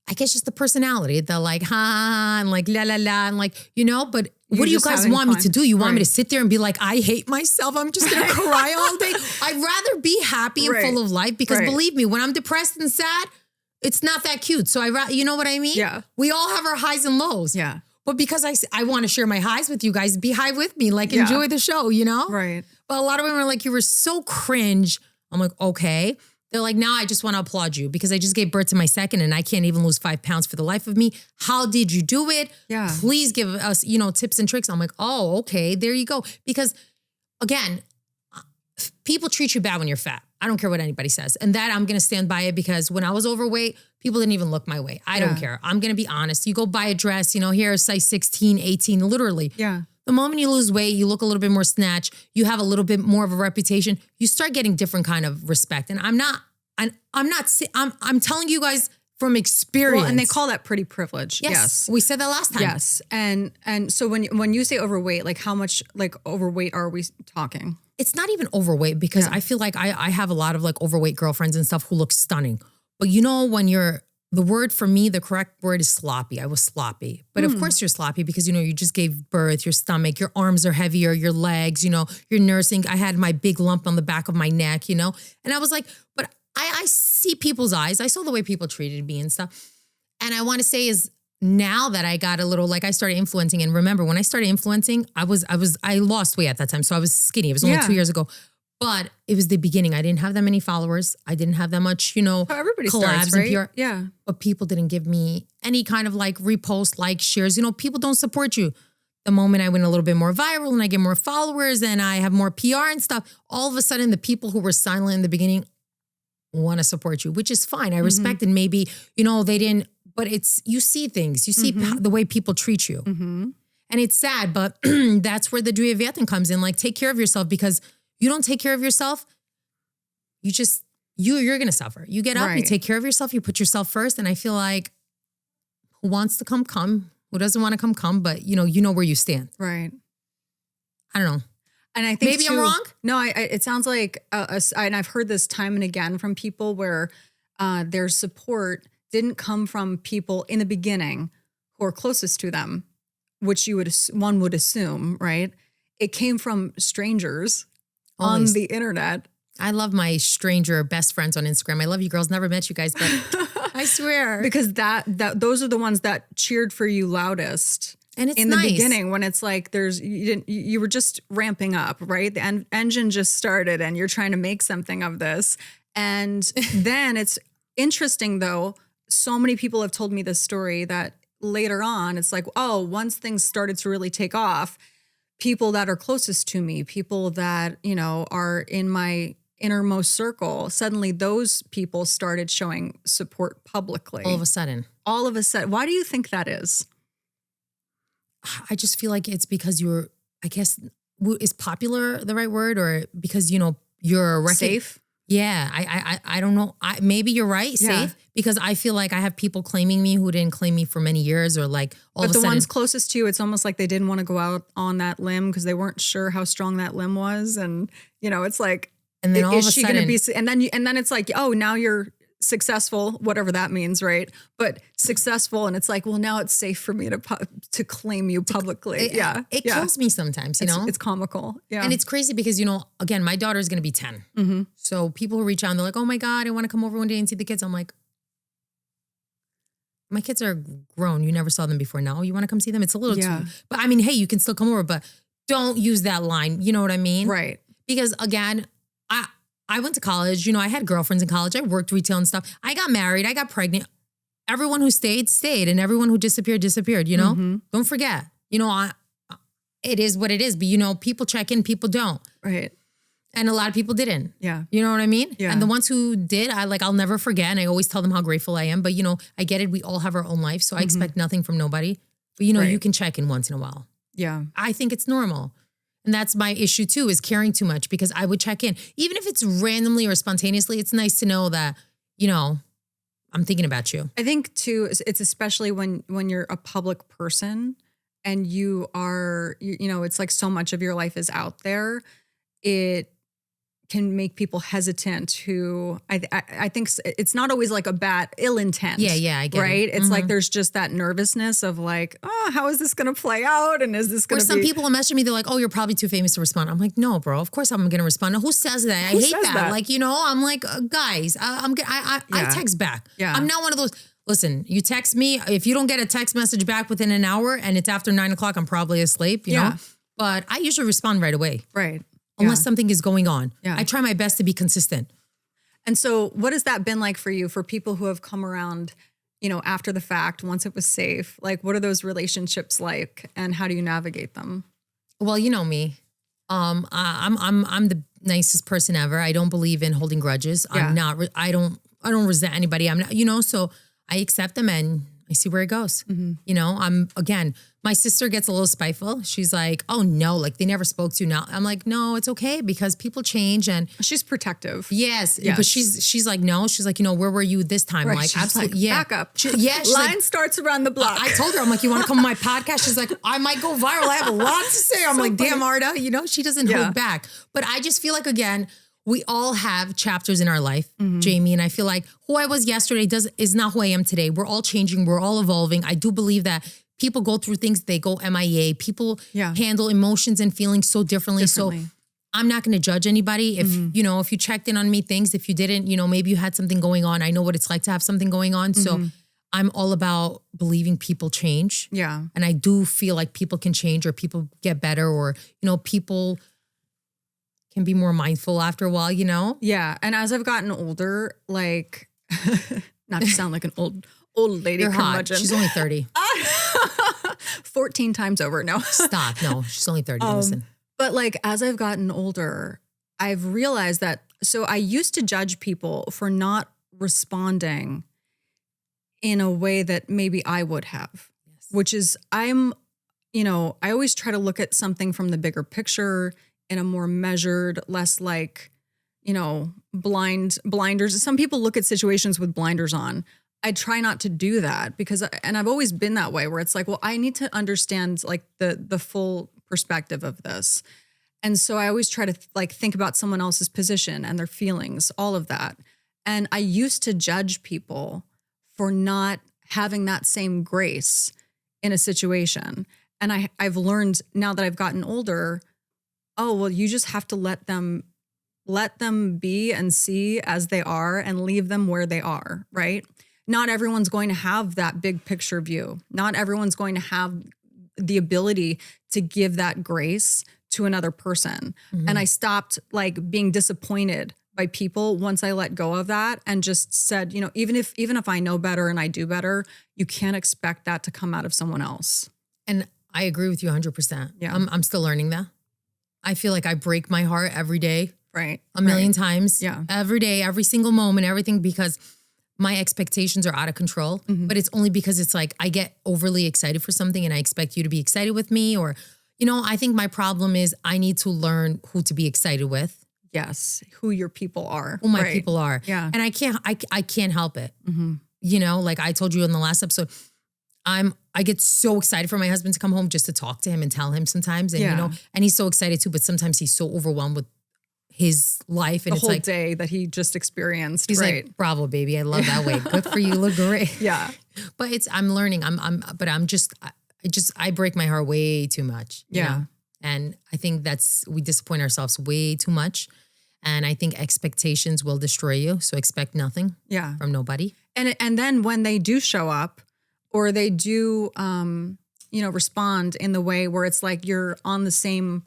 I guess just the personality. They're like, ha, and like, la, la, la. And like, you know, but what do you guys want me to do? You want me to sit there and be like, I hate myself. I'm just going to cry all day. I'd rather be happy and full of life because believe me, when I'm depressed and sad, it's not that cute. So you know what I mean? Yeah. We all have our highs and lows. Yeah. But because I want to share my highs with you guys, be high with me, like enjoy the show, you know? Right. But a lot of women are like, you were so cringe. I'm like, okay. They're like, now I just want to applaud you because I just gave birth to my second and I can't even lose 5 pounds for the life of me. How did you do it? Yeah. Please give us, you know, tips and tricks. I'm like, oh, okay, there you go. Because again, people treat you bad when you're fat. I don't care what anybody says. And that I'm going to stand by it because when I was overweight, people didn't even look my way. I don't care. I'm going to be honest. You go buy a dress, you know, here size 16, 18, literally. Yeah. The moment you lose weight, you look a little bit more snatched, you have a little bit more of a reputation, you start getting different kind of respect. And I'm telling you guys from experience. Well, and they call that pretty privilege. Yes. We said that last time. Yes. And so when you say overweight, like how much like overweight are we talking? It's not even overweight because I feel like I have a lot of like overweight girlfriends and stuff who look stunning. But you know, when the word for me, the correct word is sloppy. I was sloppy. But of course you're sloppy because, you know, you just gave birth, your stomach, your arms are heavier, your legs, you know, you're nursing. I had my big lump on the back of my neck, you know, and I was like, but I see people's eyes. I saw the way people treated me and stuff. And I want to say is now that I got a little, like I started influencing, and remember when I started influencing, I lost weight at that time. So I was skinny. It was only 2 years ago. But it was the beginning. I didn't have that many followers. I didn't have that much, you know, everybody collabs starts, right? and PR. Yeah. But people didn't give me any kind of like repost, like shares. You know, people don't support you. The moment I went a little bit more viral and I get more followers and I have more PR and stuff, all of a sudden the people who were silent in the beginning want to support you, which is fine. I respect, and maybe, you know, they didn't, but you see things, you see the way people treat you. And it's sad, but that's where the Dria Vietnam comes in. Like, take care of yourself because you don't take care of yourself, you're going to suffer. You get up, you take care of yourself, you put yourself first. And I feel like who wants to come, who doesn't want to come, but you know where you stand. Right. I don't know. And I think maybe I'm wrong. No, it sounds like, and I've heard this time and again from people where their support didn't come from people in the beginning who are closest to them, which one would assume, right? It came from strangers on the internet. I love my stranger best friends on Instagram. I love you girls. Never met you guys, but I swear. Because those are the ones that cheered for you loudest. And it's in the beginning when it's like you were just ramping up, right? The engine just started and you're trying to make something of this. And then it's interesting though, so many people have told me this story that later on it's like, oh, once things started to really take off, people that are closest to me, people that, you know, are in my innermost circle, suddenly those people started showing support publicly. All of a sudden. Why do you think that is? I just feel like it's because you're, I guess, is popular the right word? Or because, you know, you're safe? Yeah, I don't know. Maybe you're right, safe. Because I feel like I have people claiming me who didn't claim me for many years or like all of a sudden. But the ones closest to you, it's almost like they didn't want to go out on that limb because they weren't sure how strong that limb was. And, you know, it's like, and then all of a sudden, going to be, and then it's like, oh, now you're successful, whatever that means, right? But successful, and it's like, well, now it's safe for me to claim you publicly. It kills me sometimes, you know? It's comical. Yeah. And it's crazy because, you know, again, my daughter is going to be 10. Mm-hmm. So people who reach out and they're like, oh my God, I want to come over one day and see the kids. I'm like, my kids are grown. You never saw them before. No, you want to come see them? It's a little too, but I mean, hey, you can still come over, but don't use that line. You know what I mean? Right. Because again, I went to college, you know, I had girlfriends in college. I worked retail and stuff. I got married. I got pregnant. Everyone who stayed. And everyone who disappeared, you know? Mm-hmm. Don't forget, you know, it is what it is. But, you know, people check in, people don't. Right. And a lot of people didn't. Yeah. You know what I mean? Yeah. And the ones who did, I'll never forget. And I always tell them how grateful I am. But, you know, I get it. We all have our own life. So I expect nothing from nobody. But, you know, you can check in once in a while. Yeah. I think it's normal. And that's my issue too, is caring too much, because I would check in. Even if it's randomly or spontaneously, it's nice to know that, you know, I'm thinking about you. I think too, it's especially when you're a public person and you are, you know, it's like so much of your life is out there. It can make people hesitant who I think it's not always like a bad ill intent. Yeah, I get right? it. It's like there's just that nervousness of like, oh, how is this going to play out? And is this going to be... Or some people will message me, they're like, oh, you're probably too famous to respond. I'm like, no, bro, of course I'm going to respond. No, who says that? I hate that. Like, you know, I'm like, guys, I text back. Yeah. I'm not one of those. Listen, you text me, if you don't get a text message back within an hour and it's after 9 o'clock, I'm probably asleep, you know? But I usually respond right away. Right. Unless something is going on. Yeah. I try my best to be consistent. And so what has that been like for you, for people who have come around, you know, after the fact, once it was safe? Like, what are those relationships like and how do you navigate them? Well, you know me. I'm the nicest person ever. I don't believe in holding grudges. Yeah. I don't resent anybody. I'm not, you know, so I accept them and I see where it goes. Mm-hmm. You know, my sister gets a little spiteful. She's like, oh no, like they never spoke to you now. I'm like, no, it's okay because people change and she's protective. Yes. But she's like, no, she's like, you know, where were you this time? Right. I'm like, she's absolutely. Like, yeah. Back up. She's Line like, starts around the block. I told her, I'm like, you want to come on my podcast? She's like, I might go viral. I have a lot to say. I'm like, damn, Arda, you know, she doesn't hold back. But I just feel like, again, we all have chapters in our life, Jamie, and I feel like who I was yesterday is not who I am today. We're all changing. We're all evolving. I do believe that people go through things, they go MIA. People handle emotions and feelings so differently. So I'm not going to judge anybody. If, you know, if you checked in on me, things, if you didn't, you know, maybe you had something going on. I know what it's like to have something going on. So I'm all about believing people change. Yeah. And I do feel like people can change or people get better or, you know, people can be more mindful after a while, you know? Yeah. And as I've gotten older, like, not to sound like an old lady curmudgeon. She's only 30. 14 times over. No. Stop. No, she's only 30. Listen. But like, as I've gotten older, I've realized that, so I used to judge people for not responding in a way that maybe I would have, which is you know, I always try to look at something from the bigger picture in a more measured, less like, you know, blinders. Some people look at situations with blinders on. I try not to do that because, and I've always been that way where it's like, well, I need to understand like the full perspective of this. And so I always try to like think about someone else's position and their feelings, all of that. And I used to judge people for not having that same grace in a situation. And I've learned now that I've gotten older, oh, well, you just have to let them be and see as they are and leave them where they are, right? Not everyone's going to have that big picture view. Not everyone's going to have the ability to give that grace to another person. And I stopped like being disappointed by people once I let go of that and just said, you know, even if I know better and I do better, you can't expect that to come out of someone else. And I agree with you 100%. Yeah. I'm still learning that. I feel like I break my heart every day. Right. A million times. Yeah. Every day, every single moment, everything, because my expectations are out of control. But it's only because it's like I get overly excited for something and I expect you to be excited with me. Or, you know, I think my problem is I need to learn who to be excited with. Yes. Who your people are. Who my people are. Yeah. And I can't help it. You know, like I told you in the last episode, I get so excited for my husband to come home just to talk to him and tell him sometimes. And, you know, and he's so excited too, but sometimes he's so overwhelmed with his life. And the it's whole like, day that he just experienced. He's like, bravo, baby. I love that way. Good for you. Look great. Yeah. But I'm learning. I break my heart way too much. You know? And I think we disappoint ourselves way too much. And I think expectations will destroy you. So expect nothing from nobody. And then when they do show up or they do, you know, respond in the way where it's like you're on the same,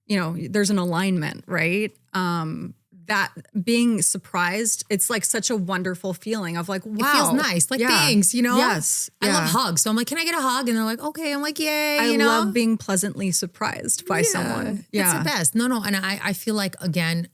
you know, there's an alignment, right? That being surprised, it's like such a wonderful feeling of like, wow. It feels nice. Like, thanks, you know? Yes. I love hugs. So I'm like, can I get a hug? And they're like, okay. I'm like, yay. I love being pleasantly surprised by someone. It's the best. No. And I feel like, again,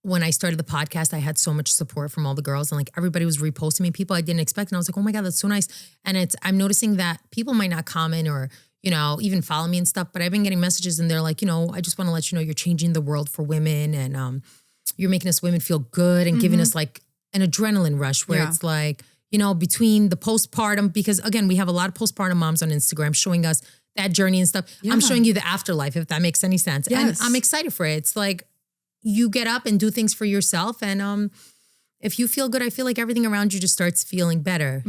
when I started the podcast, I had so much support from all the girls and like everybody was reposting me, people I didn't expect. And I was like, oh my God, that's so nice. And I'm noticing that people might not comment or, even follow me and stuff. But I've been getting messages and they're like, I just want to let you know you're changing the world for women and you're making us women feel good and giving us like an adrenaline rush where it's like, between the postpartum, because again, we have a lot of postpartum moms on Instagram showing us that journey and stuff. Yeah. I'm showing you the afterlife, if that makes any sense. Yes. And I'm excited for it. It's like you get up and do things for yourself. And if you feel good, I feel like everything around you just starts feeling better,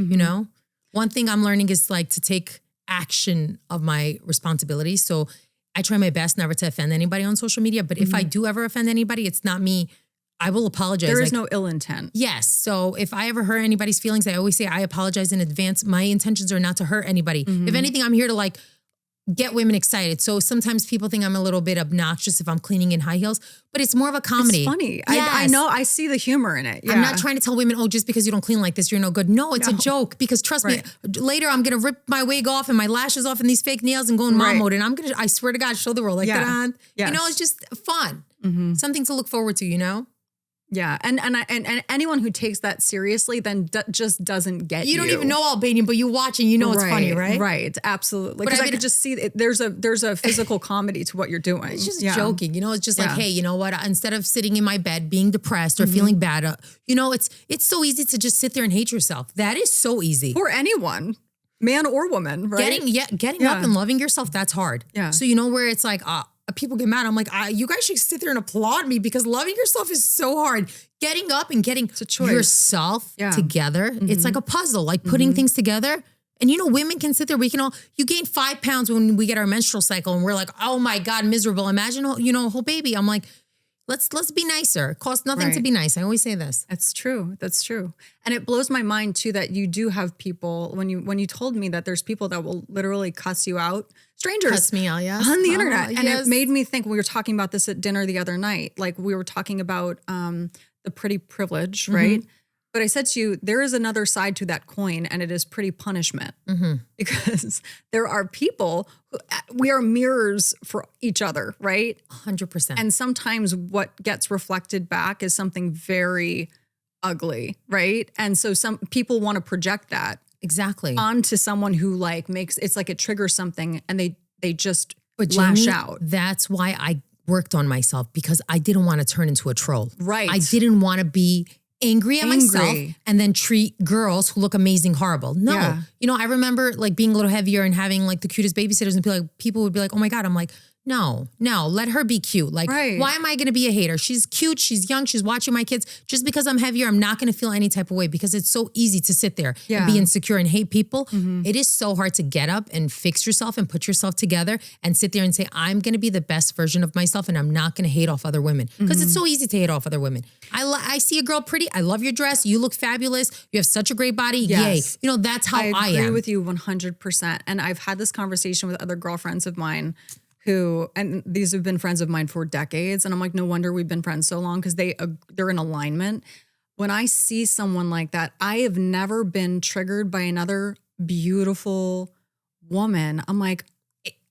One thing I'm learning is like to take action of my responsibilities. So I try my best never to offend anybody on social media. But if I do ever offend anybody, it's not me. I will apologize. There is no ill intent. Yes. So if I ever hurt anybody's feelings, I always say I apologize in advance. My intentions are not to hurt anybody. If anything, I'm here to like get women excited. So sometimes people think I'm a little bit obnoxious if I'm cleaning in high heels, but it's more of a comedy. It's funny. Yes. I know. I see the humor in it. Yeah. I'm not trying to tell women, just because you don't clean like this, you're no good. No, it's a joke because trust me, later I'm going to rip my wig off and my lashes off and these fake nails and go in mom mode. And I swear to God, show the world like that. Yes. It's just fun. Something to look forward to, Yeah. And anyone who takes that seriously then just doesn't get you. You don't even know Albanian, but you watch and it's funny, right? Right. Absolutely. Because I could just see there's a physical comedy to what you're doing. It's just joking. It's just like, hey, you know what? Instead of sitting in my bed being depressed or feeling bad, it's so easy to just sit there and hate yourself. That is so easy. For anyone. Man or woman, right? Getting up and loving yourself, that's hard. Yeah. So where it's like, people get mad. I'm like, you guys should sit there and applaud me because loving yourself is so hard. Getting up and getting yourself together. It's like a puzzle, like putting things together. And women can sit there. You gain 5 pounds when we get our menstrual cycle and we're like, oh my God, miserable. Imagine, a whole baby. I'm like, let's be nicer. It costs nothing to be nice. I always say this. That's true. That's true. And it blows my mind too that you do have people, when you told me that there's people that will literally cuss you out, strangers cuss me out, yes. on the internet. And it made me think, we were talking about this at dinner the other night. Like we were talking about the pretty privilege, right? But I said to you, there is another side to that coin, and it is pretty punishment. Because there are people who, we are mirrors for each other, right? 100%. And sometimes what gets reflected back is something very ugly, right? And so some people want to project that exactly onto someone who makes, it's like it triggers something and they just lash out. That's why I worked on myself, because I didn't want to turn into a troll. Right. I didn't want to be angry at myself and then treat girls who look amazing horrible. No. Yeah. I remember being a little heavier and having the cutest babysitters and people would be like, oh my God. I'm like, no, let her be cute. Why am I going to be a hater? She's cute. She's young. She's watching my kids. Just because I'm heavier, I'm not going to feel any type of way, because it's so easy to sit there and be insecure and hate people. It is so hard to get up and fix yourself and put yourself together and sit there and say, I'm going to be the best version of myself and I'm not going to hate off other women, because it's so easy to hate off other women. I see a girl pretty. I love your dress. You look fabulous. You have such a great body. Yes. Yay. That's how I am. I agree with you 100%. And I've had this conversation with other girlfriends of mine and these have been friends of mine for decades. And I'm like, no wonder we've been friends so long, because they're in alignment. When I see someone like that, I have never been triggered by another beautiful woman. I'm like,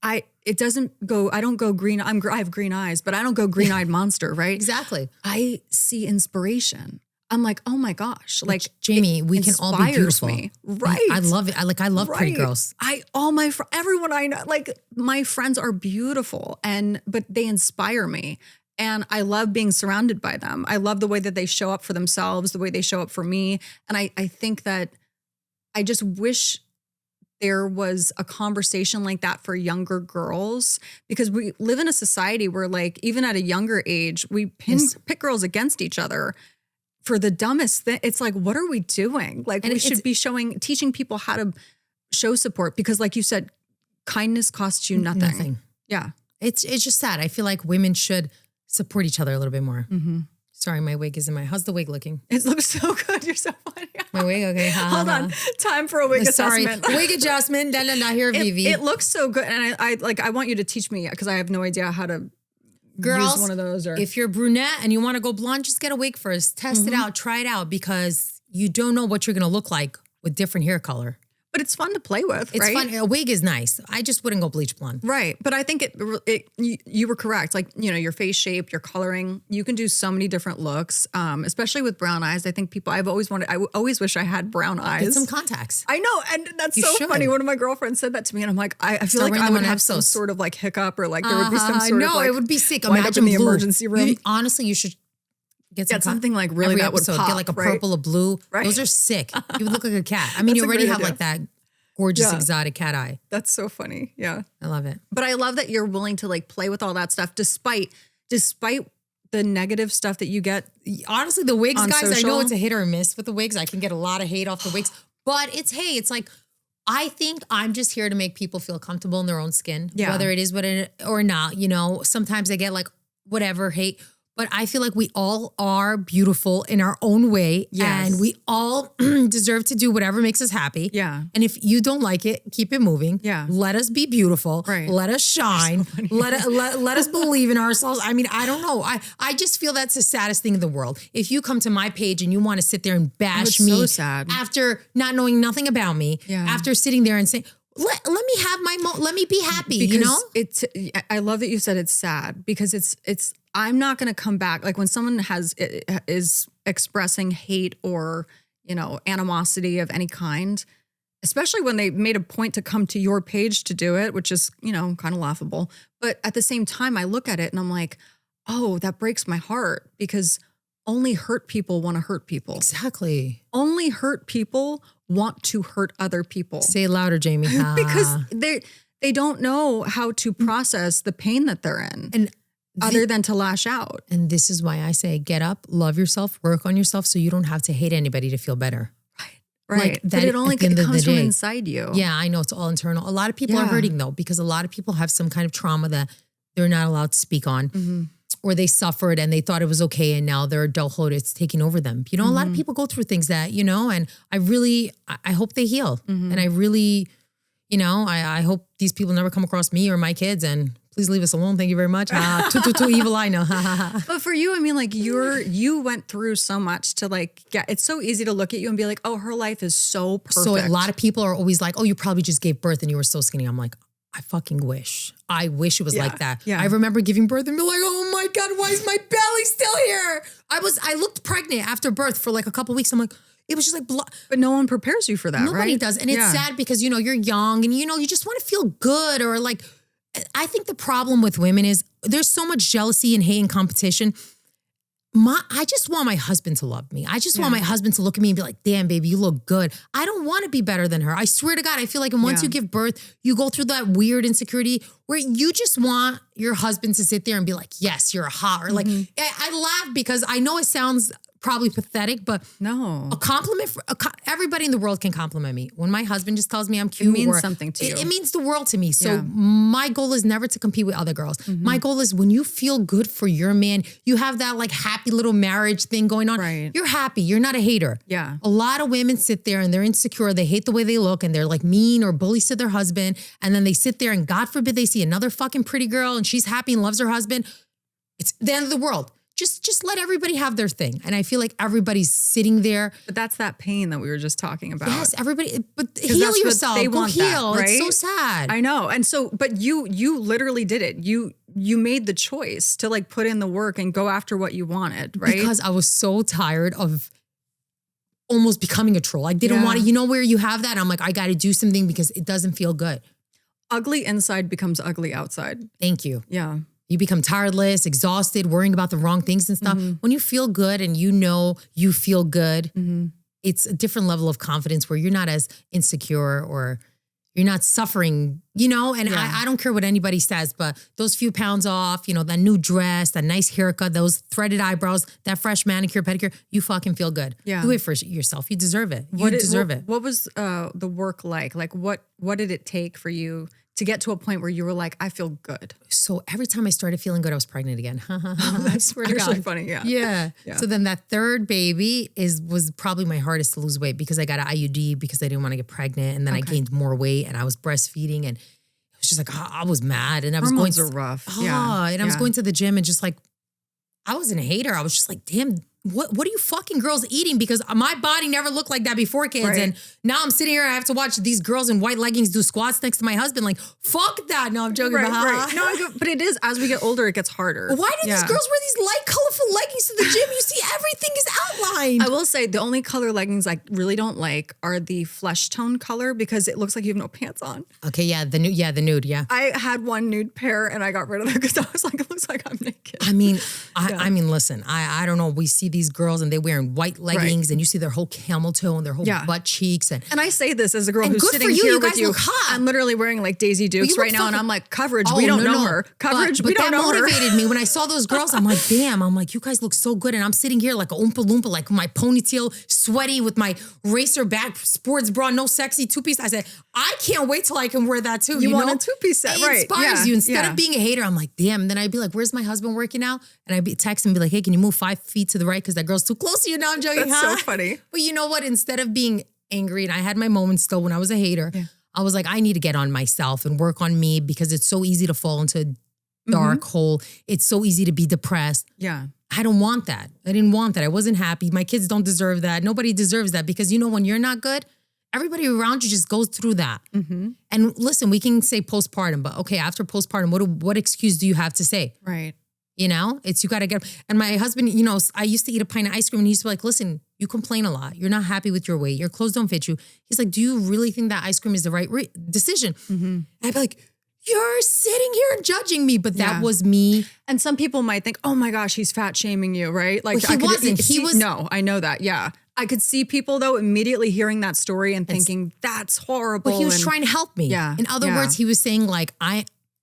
I don't go green. I have green eyes, but I don't go green-eyed monster, right? Exactly. I see inspiration. I'm like, oh my gosh. Jamie, we can all be beautiful. Me. Right. I love it. I love pretty girls. Everyone I know, my friends are beautiful but they inspire me. And I love being surrounded by them. I love the way that they show up for themselves, the way they show up for me. And I think that I just wish there was a conversation like that for younger girls, because we live in a society where even at a younger age, we pit girls against each other for the dumbest thing. It's like, what are we doing? We should be teaching people how to show support, because like you said, kindness costs you nothing. Yeah. It's just sad. I feel like women should support each other a little bit more. Sorry, my wig is how's the wig looking? It looks so good. You're so funny. My wig? Okay. Hold on. Time for a wig assessment. Wig adjustment. Here, Vivi. It looks so good. And I want you to teach me, because I have no idea how to use one of those. If you're brunette and you want to go blonde, just get a wig first. Test it out. Try it out, because you don't know what you're going to look like with different hair color. But it's fun to play with, it's right? fun. A wig is nice. I just wouldn't go bleach blonde. Right. But I think you were correct. Like, your face shape, your coloring, you can do so many different looks, especially with brown eyes. I think I always wish I had brown eyes. Get some contacts. I know. And that's so funny. One of my girlfriends said that to me and I'm like, I feel like I would have some sort of like hiccup or like there would be some sort of like. It would be sick. Wind up in the emergency room. Honestly, you should get something like really that would pop. Get like a purple or blue. Right. Those are sick. You would look like a cat. I mean, you already have like that gorgeous exotic cat eye. That's so funny. Yeah. I love it. But I love that you're willing to like play with all that stuff despite the negative stuff that you get. Honestly, the wigs, guys, social. I know it's a hit or a miss with the wigs. I can get a lot of hate off the wigs. But it's like, I think I'm just here to make people feel comfortable in their own skin. Yeah. Whether it is or not. Sometimes I get like whatever hate. But I feel like we all are beautiful in our own way. Yes. And we all deserve to do whatever makes us happy. Yeah. And if you don't like it, keep it moving. Yeah. Let us be beautiful. Right. Let us shine. So let us believe in ourselves. I mean, I don't know. I just feel that's the saddest thing in the world. If you come to my page and you want to sit there and bash me so sad. After not knowing nothing about me, after sitting there and saying, let me have let me be happy, because I love that you said it's sad because it's I'm not going to come back. Like when someone is expressing hate or, animosity of any kind, especially when they made a point to come to your page to do it, which is, kind of laughable. But at the same time, I look at it and I'm like, oh, that breaks my heart because only hurt people want to hurt people. Exactly. Only hurt people want to hurt other people. Say it louder, Jamie. Because they don't know how to process the pain that they're in. And other than to lash out. And this is why I say get up, love yourself, work on yourself so you don't have to hate anybody to feel better. Right. Like but it only comes from inside you. Yeah, I know it's all internal. A lot of people are hurting though because a lot of people have some kind of trauma that they're not allowed to speak on. Mm-hmm. Or they suffered and they thought it was okay and now their adulthood is taking over them. A lot of people go through things that, and I hope they heal. Mm-hmm. And I really, I hope these people never come across me or my kids and please leave us alone. Thank you very much. Too evil, I know. But for you, I mean, like you went through so much to like get, it's so easy to look at you and be like, oh, her life is so perfect. So a lot of people are always like, oh, you probably just gave birth and you were so skinny. I'm like, I fucking wish. I wish it was like that. Yeah. I remember giving birth and be like, oh my God, why is my belly still here? I looked pregnant after birth for like a couple of weeks. I'm like, it was just like, but no one prepares you for that, Nobody right? does. And it's sad because, you're young and, you just want to feel good or like, I think the problem with women is there's so much jealousy and hate and competition. I just want my husband to love me. I just want my husband to look at me and be like, damn, baby, you look good. I don't want to be better than her. I swear to God, I feel like once you give birth, you go through that weird insecurity where you just want your husband to sit there and be like, yes, you're hot. Or like, I laugh because I know it sounds probably pathetic, but no, a compliment. Everybody in the world can compliment me. When my husband just tells me I'm cute, it means something to you. It means the world to me. So my goal is never to compete with other girls. Mm-hmm. My goal is when you feel good for your man, you have that like happy little marriage thing going on. Right. You're happy. You're not a hater. Yeah. A lot of women sit there and they're insecure. They hate the way they look and they're like mean or bullies to their husband. And then they sit there and God forbid they see another fucking pretty girl and she's happy and loves her husband. It's the end of the world. Just let everybody have their thing. And I feel like everybody's sitting there. But that's that pain that we were just talking about. Yes, everybody, but heal yourself. Go heal. That, right? It's so sad. I know. And so, but you literally did it. You made the choice to like put in the work and go after what you wanted, right? Because I was so tired of almost becoming a troll. I didn't want to, where you have that? I'm like, I got to do something because it doesn't feel good. Ugly inside becomes ugly outside. Thank you. Yeah. You become tiredless, exhausted, worrying about the wrong things and stuff. Mm-hmm. When you feel good and you feel good, it's a different level of confidence where you're not as insecure or you're not suffering, and I don't care what anybody says, but those few pounds off, that new dress, that nice haircut, those threaded eyebrows, that fresh manicure, pedicure, you fucking feel good. Yeah. Do it for yourself. You deserve it. You deserve it. What was the work like? Like what did it take for you to get to a point where you were like, I feel good? So every time I started feeling good, I was pregnant again. I swear to God. Funny, yeah. So then that third baby was probably my hardest to lose weight because I got an IUD because I didn't want to get pregnant. And then I gained more weight and I was breastfeeding and it was just like, I was mad. And I was Hormones are rough. I was going to the gym and just like, I wasn't a hater. I was just like, damn, what are you fucking girls eating? Because my body never looked like that before kids. Right. And now I'm sitting here, I have to watch these girls in white leggings do squats next to my husband. Like, fuck that. No, I'm joking. Right. No, but it is, as we get older, it gets harder. Why do these girls wear these light, colorful leggings to the gym? You see, everything is outlined. I will say the only color leggings I really don't like are the flesh tone color because it looks like you have no pants on. Okay, yeah, the nude, yeah. I had one nude pair and I got rid of it because I was like, it looks like I'm naked. I mean, listen, I don't know. We see these girls and they wearing white leggings and you see their whole camel toe and their whole butt cheeks. And I say this as a girl who's sitting here with you. I'm literally wearing like Daisy Dukes right now and I'm like, coverage, we don't know her. Coverage, we don't know her. But that motivated me when I saw those girls. I'm like, damn, you guys look so good. And I'm sitting here like a Oompa Loompa, like my ponytail, sweaty with my racer back, sports bra, no sexy two-piece. I said, I can't wait till I can wear that too. You want a two-piece set, right? It inspires you. Instead of being a hater, I'm like, damn. And then I'd be like, where's my husband working out? And I'd be texting and be like, hey, can you move 5 feet to the right? Because that girl's too close to you. Now I'm joking. That's so funny. But you know what? Instead of being angry, and I had my moments still when I was a hater, I was like, I need to get on myself and work on me because it's so easy to fall into a dark hole. It's so easy to be depressed. Yeah. I don't want that. I didn't want that. I wasn't happy. My kids don't deserve that. Nobody deserves that because when you're not good, everybody around you just goes through that. Mm-hmm. And listen, we can say postpartum, but okay, after postpartum, what excuse do you have to say? Right. It's you got to get. And my husband, I used to eat a pint of ice cream and he used to be like, listen, you complain a lot. You're not happy with your weight. Your clothes don't fit you. He's like, do you really think that ice cream is the right decision? Mm-hmm. And I'd be like, you're sitting here and judging me. But that was me. And some people might think, oh my gosh, he's fat shaming you, right? Like he wasn't. He was. No, I know that. Yeah. I could see people though immediately hearing that story and thinking that's horrible. But he was trying to help me. Yeah. In other words, he was saying like,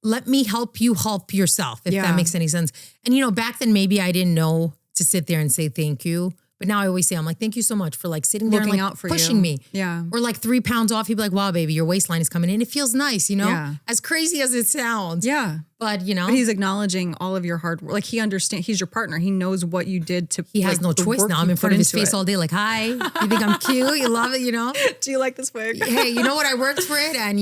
let me help you help yourself, if that makes any sense. And back then maybe I didn't know to sit there and say thank you. But now I always say, I'm like, thank you so much for like sitting there and like out for pushing me. Yeah. Or like 3 pounds off. He'd be like, wow, baby, your waistline is coming in. It feels nice, Yeah. As crazy as it sounds. Yeah. But, But he's acknowledging all of your hard work. Like he understands, he's your partner. He knows what you did to. He has no choice now. I'm in front of his face all day like, hi, you think I'm cute? You love it, Do you like this wig? Hey, you know what? I worked for it. And,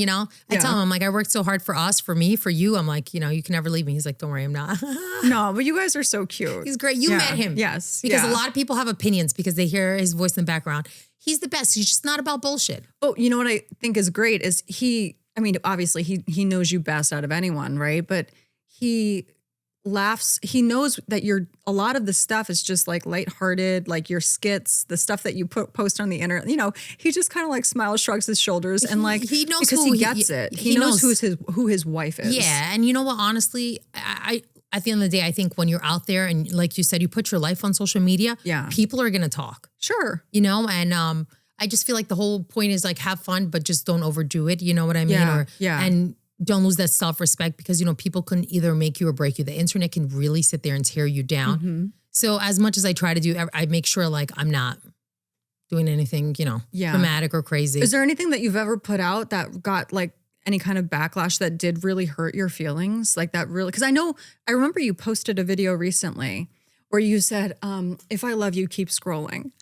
I tell him, I'm like, I worked so hard for us, for me, for you. I'm like, you can never leave me. He's like, don't worry, I'm not. No, but you guys are so cute. He's great. You met him. Yes. Because a lot of people have opinions because they hear his voice in the background. He's the best. He's just not about bullshit. Oh, you know what I think is great is obviously he knows you best out of anyone, right? But he laughs. He knows that a lot of the stuff is just like lighthearted, like your skits, the stuff that you post on the internet. He just kind of like smiles, shrugs his shoulders, and like he knows because he gets it. He knows who his wife is. Yeah, and you know what? Honestly, I at the end of the day, I think when you're out there and like you said, you put your life on social media. People are gonna talk. Sure, and I just feel like the whole point is like have fun, but just don't overdo it. You know what I mean? And don't lose that self-respect because, people can either make you or break you. The internet can really sit there and tear you down. Mm-hmm. So as much as I try to do, I make sure like I'm not doing anything, dramatic or crazy. Is there anything that you've ever put out that got like any kind of backlash that did really hurt your feelings? Like that really, because I remember you posted a video recently where you said, if I love you, keep scrolling.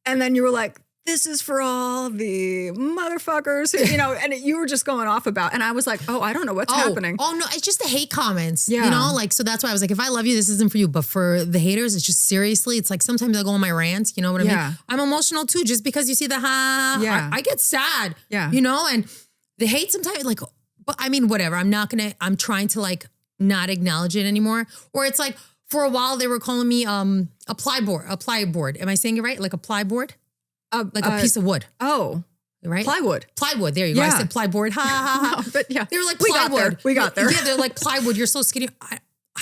And then you were like, this is for all the motherfuckers, and you were just going off about, and I was like, oh, I don't know what's happening. Oh no, it's just the hate comments, so that's why I was like, if I love you, this isn't for you. But for the haters, it's just seriously, it's like sometimes I go on my rants, you know what I mean? I'm emotional too, just because you see the I get sad, and the hate sometimes like, but I mean, whatever, I'm trying to like not acknowledge it anymore. Or it's like, for a while they were calling me a plyboard. Am I saying it right? Like a plyboard? Like a piece of wood. Oh, right. Plywood. There you go. I said plyboard. Ha ha ha. No, but yeah, they were like plywood. We got there. Yeah, they're like plywood. You're so skinny.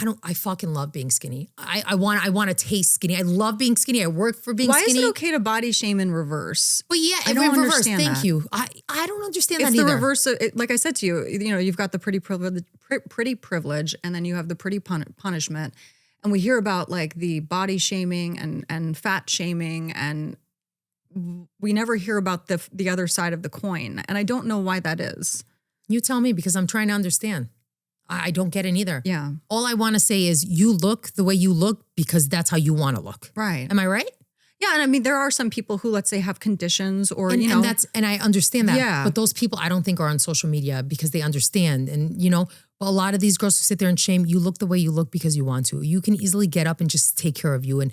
I fucking love being skinny. I want to taste skinny. I love being skinny. I work for being skinny. Why is it okay to body shame in reverse? But yeah, I don't understand. Thank you. I don't understand that either. It's the reverse. Like I said to you, you've got the pretty privilege, and then you have the pretty punishment. And we hear about like the body shaming and fat shaming, and we never hear about the other side of the coin. And I don't know why that is. You tell me, because I'm trying to understand. I don't get it either. Yeah. All I want to say is you look the way you look because that's how you want to look. Right. Am I right? Yeah. And I mean, there are some people who, let's say, have conditions or, and I understand that. Yeah. But those people I don't think are on social media because they understand. And, but a lot of these girls who sit there and shame, you look the way you look because you want to. You can easily get up and just take care of you. And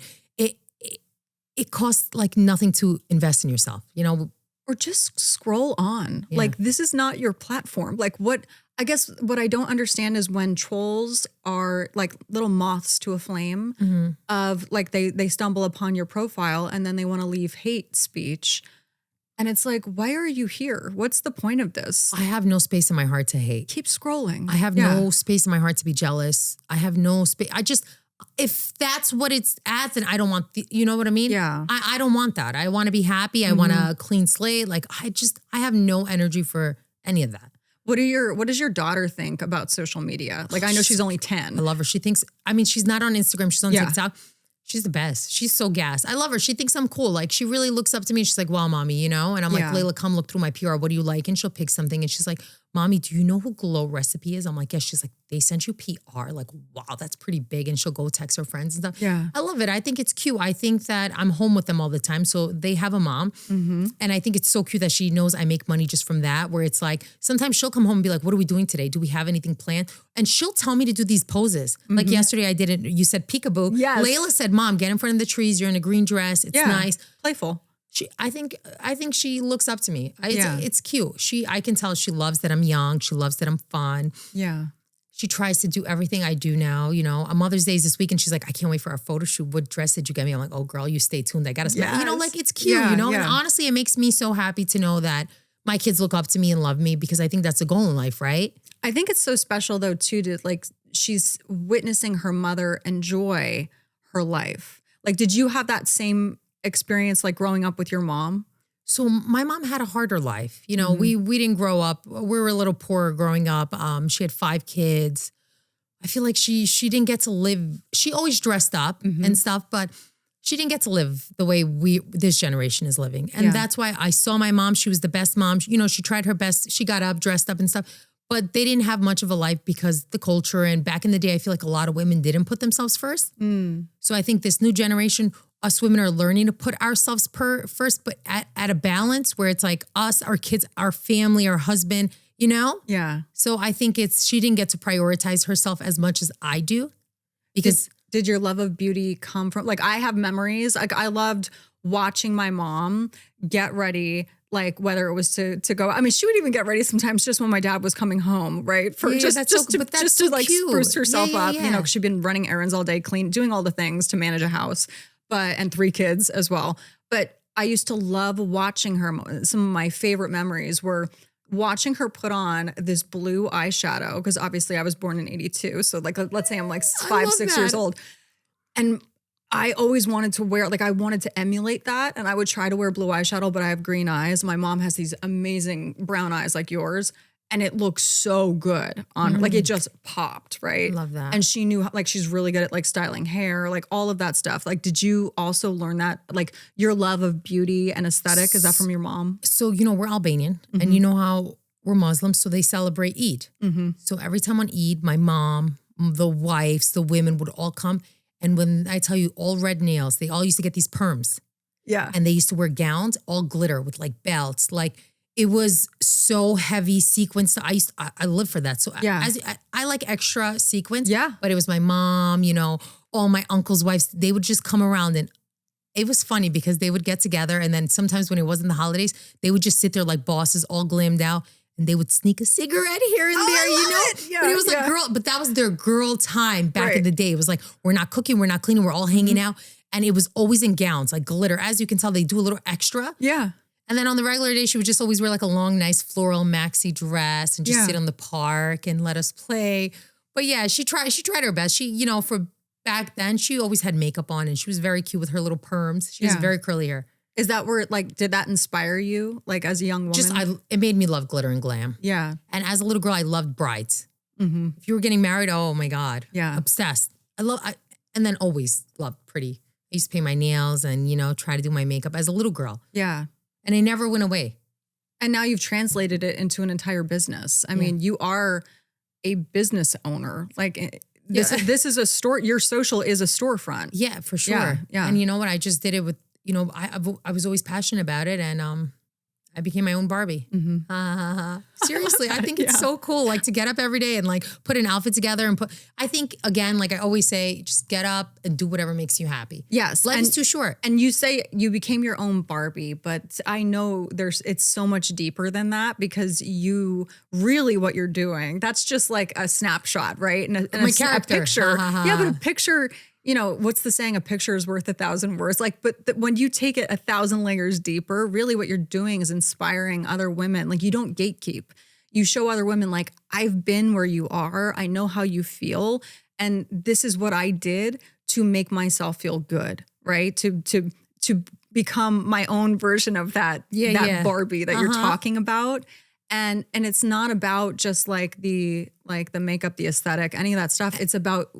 it costs like nothing to invest in yourself, you know? Or just scroll on. Yeah. Like, this is not your platform. Like, I guess what I don't understand is when trolls are like little moths to a flame of like they stumble upon your profile and then they want to leave hate speech. And it's like, why are you here? What's the point of this? I have no space in my heart to hate. Keep scrolling. I have no space in my heart to be jealous. I have no space. If that's what it's at, then I don't want, you know what I mean? Yeah. I don't want that. I want to be happy. I want a clean slate. Like I have no energy for any of that. What does your daughter think about social media? Like, I know she's only 10. I love her. She thinks, she's not on Instagram. She's on TikTok. She's the best. She's so gassed. I love her. She thinks I'm cool. Like, she really looks up to me. She's like, wow, mommy, you know? And I'm like, Layla, come look through my PR. What do you like? And she'll pick something. And she's like, mommy, do you know who Glow Recipe is? I'm like, yes. She's like, they sent you PR. Like, wow, that's pretty big. And she'll go text her friends and stuff. Yeah. I love it. I think it's cute. I think that I'm home with them all the time. So they have a mom. And I think it's so cute that she knows I make money just from that, where it's like, sometimes she'll come home and be like, what are we doing today? Do we have anything planned? And she'll tell me to do these poses. Like yesterday I did it. You said peekaboo. Yes. Layla said, Mom, get in front of the trees. You're in a green dress. It's nice. Playful. I think she looks up to me. It's cute. I can tell she loves that I'm young. She loves that I'm fun. Yeah. She tries to do everything I do now. You know, on Mother's Day is this week, and she's like, I can't wait for our photo shoot. What dress did you get me? I'm like, oh girl, you stay tuned. I got to smile. You know, like it's cute, you know? And honestly, it makes me so happy to know that my kids look up to me and love me, because I think that's a goal in life, right? I think it's so special though too, to like, she's witnessing her mother enjoy her life. Like, did you have that same experience like growing up with your mom? So my mom had a harder life. You know, we didn't grow up. We were a little poorer growing up. She had 5 kids. I feel like she didn't get to live. She always dressed up and stuff, but she didn't get to live the way this generation is living. And that's why I saw my mom. She was the best mom. You know, she tried her best. She got up, dressed up and stuff, but they didn't have much of a life because the culture. And back in the day, I feel like a lot of women didn't put themselves first. So I think this new generation, us women are learning to put ourselves first, but at a balance where it's like us, our kids, our family, our husband, you know? Yeah. So I think she didn't get to prioritize herself as much as I do. Because did your love of beauty come from, like, I have memories. Like, I loved watching my mom get ready, like whether it was to go. I mean, she would even get ready sometimes just when my dad was coming home, right? For just to like spruce herself up, you know, 'cause she'd been running errands all day, doing all the things to manage a house. And 3 kids as well. But I used to love watching her. Some of my favorite memories were watching her put on this blue eyeshadow, because obviously I was born in 82. So like, let's say I'm like 5, 6 years old. And I always wanted to wear, like I wanted to emulate that. And I would try to wear blue eyeshadow, but I have green eyes. My mom has these amazing brown eyes like yours. And it looks so good on her. Like it just popped, right? Love that. And she knew, like, she's really good at like styling hair, like all of that stuff. Like, did you also learn that, like your love of beauty and aesthetic? Is that from your mom? So, you know, we're Albanian and you know how we're Muslims. So they celebrate Eid. So every time on Eid, my mom, the wives, the women would all come. And when I tell you, all red nails, they all used to get these perms. Yeah. And they used to wear gowns, all glitter with like belts, like. It was so heavy sequence. I live for that. So I like extra sequence. Yeah. But it was my mom, you know, all my uncles' wives, they would just come around, and it was funny because they would get together, and then sometimes when it wasn't the holidays, they would just sit there like bosses, all glammed out, and they would sneak a cigarette here and there, you know? Yeah, but it was like but that was their girl time back in the day. It was like, we're not cooking, we're not cleaning, we're all hanging out. And it was always in gowns, like glitter. As you can tell, they do a little extra. Yeah. And then on the regular day, she would just always wear like a long, nice floral maxi dress and just sit on the park and let us play. But yeah, she tried her best. She, you know, for back then, she always had makeup on, and she was very cute with her little perms. She has very curly hair. Is that where, like, did that inspire you, like, as a young woman? It made me love glitter and glam. Yeah. And as a little girl, I loved brides. If you were getting married, oh my God. Yeah. Obsessed. And then always loved pretty. I used to paint my nails and, you know, try to do my makeup as a little girl. Yeah. And I never went away. And now you've translated it into an entire business. I mean, you are a business owner. Like this is a store. Your social is a storefront. Yeah, for sure. Yeah. And you know what? I just did it with, you know, I was always passionate about it, and I became my own Barbie. Seriously, I think it's so cool, like to get up every day and like put an outfit together and I think again, like I always say, just get up and do whatever makes you happy. Yes. Life is too short. And you say you became your own Barbie, but I know it's so much deeper than that because what you're doing, that's just like a snapshot, right? And my character. A picture. Yeah, but a picture, what's the saying? A picture is worth 1,000 words. Like, but when you take it 1,000 layers deeper, really what you're doing is inspiring other women. Like you don't gatekeep. You show other women like, I've been where you are. I know how you feel. And this is what I did to make myself feel good, right? To become my own version of that Barbie that you're talking about. And it's not about just like the makeup, the aesthetic, any of that stuff. It's about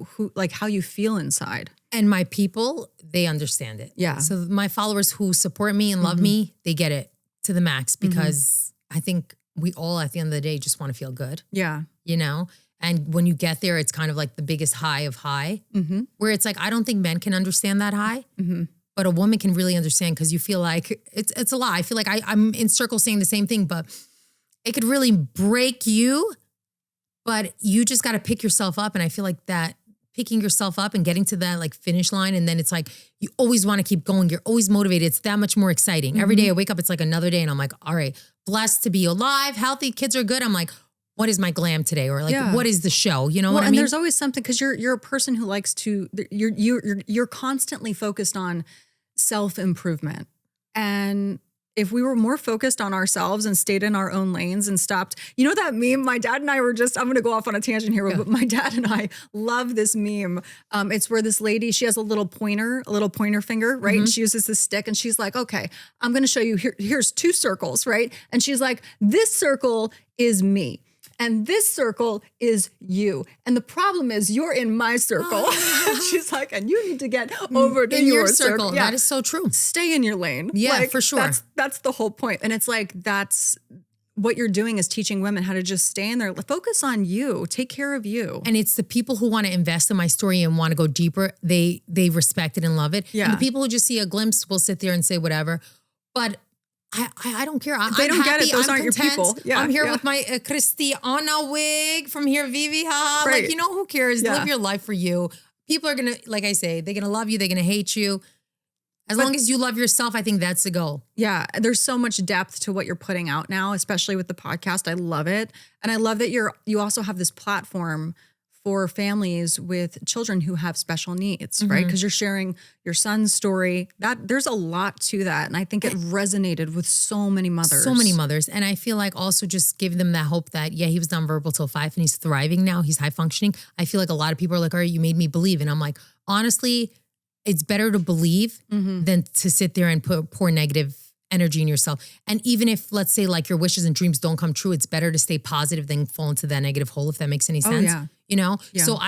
how you feel inside. And my people, they understand it. Yeah. So my followers who support me and love me, they get it to the max because I think we all at the end of the day just want to feel good. Yeah. And when you get there, it's kind of like the biggest high of high where it's like, I don't think men can understand that high. But a woman can really understand because you feel like it's a lot. I feel like I'm in circles saying the same thing, but it could really break you, but you just got to pick yourself up. And I feel like that picking yourself up and getting to that like finish line. And then it's like, you always want to keep going. You're always motivated. It's that much more exciting. Every day I wake up, it's like another day. And I'm like, all right, blessed to be alive, healthy, kids are good. I'm like, what is my glam today? Or like, what is the show? You know what I mean? And there's always something, because you're a person who likes to, you're constantly focused on self-improvement. And if we were more focused on ourselves and stayed in our own lanes and stopped, that meme, my dad and I were I'm going to go off on a tangent here, but my dad and I love this meme. It's where this lady, she has a little pointer finger, right? And she uses this stick and she's like, okay, I'm going to show you here's 2 circles, right? And she's like, this circle is me. And this circle is you. And the problem is you're in my circle. She's like, and you need to get over to your circle. Yeah. That is so true. Stay in your lane. Yeah, for sure. That's the whole point. And it's like, that's what you're doing is teaching women how to just stay in there. Focus on you. Take care of you. And it's the people who want to invest in my story and want to go deeper. They respect it and love it. Yeah. And the people who just see a glimpse will sit there and say whatever. But I don't care. They don't get it. Those aren't your people. Yeah, I'm here with my Christiana wig from here, Vivi. Right. Like, who cares? Yeah. Live your life for you. People are going to, like I say, they're going to love you. They're going to hate you. As long as you love yourself, I think that's the goal. Yeah. There's so much depth to what you're putting out now, especially with the podcast. I love it. And I love that you also have this platform for families with children who have special needs, right? Because you're sharing your son's story. There's a lot to that. And I think it resonated with so many mothers. So many mothers. And I feel like also just give them that hope that, he was nonverbal till 5 and he's thriving now. He's high functioning. I feel like a lot of people are like, all right, you made me believe. And I'm like, honestly, it's better to believe than to sit there and pour negative energy in yourself. And even if, let's say, like your wishes and dreams don't come true, it's better to stay positive than fall into that negative hole, if that makes any sense. Oh, yeah. Yeah. So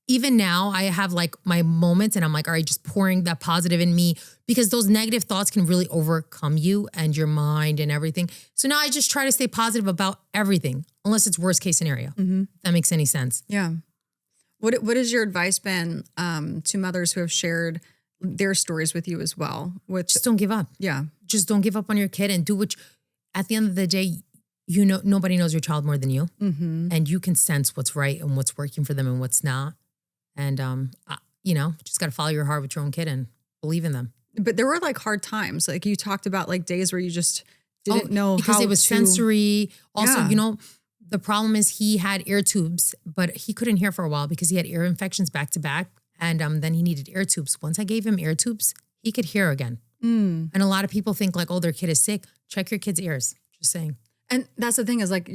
even now I have like my moments and I'm like, all right, just pouring that positive in me, because those negative thoughts can really overcome you and your mind and everything. So now I just try to stay positive about everything, unless it's worst case scenario. If that makes any sense. Yeah. What has your advice been to mothers who have shared their stories with you as well? Just don't give up. Yeah. Just don't give up on your kid and do what at the end of the day, nobody knows your child more than you. And you can sense what's right and what's working for them and what's not. And, just got to follow your heart with your own kid and believe in them. But there were like hard times. Like you talked about like days where you just didn't know because how it was sensory. Also, the problem is he had ear tubes, but he couldn't hear for a while because he had ear infections back to back. And then he needed ear tubes. Once I gave him ear tubes, he could hear again. And a lot of people think like, oh, their kid is sick. Check your kid's ears. Just saying. And that's the thing is like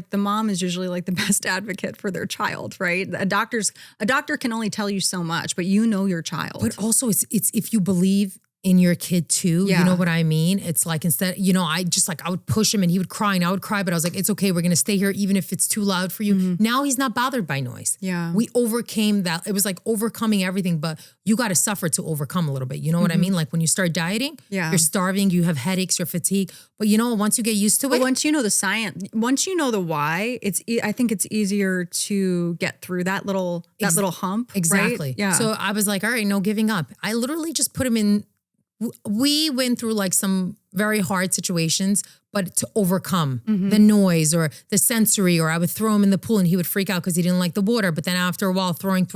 the mom is usually like the best advocate for their child, right? A doctor can only tell you so much, but your child. But also it's if you believe in your kid too, you know what I mean? It's like instead, I would push him and he would cry and I would cry, but I was like, it's okay. We're going to stay here even if it's too loud for you. Now he's not bothered by noise. Yeah. We overcame that. It was like overcoming everything, but you got to suffer to overcome a little bit. You know what I mean? Like when you start dieting, you're starving, you have headaches, you're fatigued, but once you get used to it. Once you know the science, once you know the why, I think it's easier to get through that little hump. Exactly. Right? Yeah. So I was like, all right, no giving up. I literally just put him in we went through like some very hard situations, but to overcome the noise or the sensory, or I would throw him in the pool and he would freak out because he didn't like the water. But then after a while, throwing,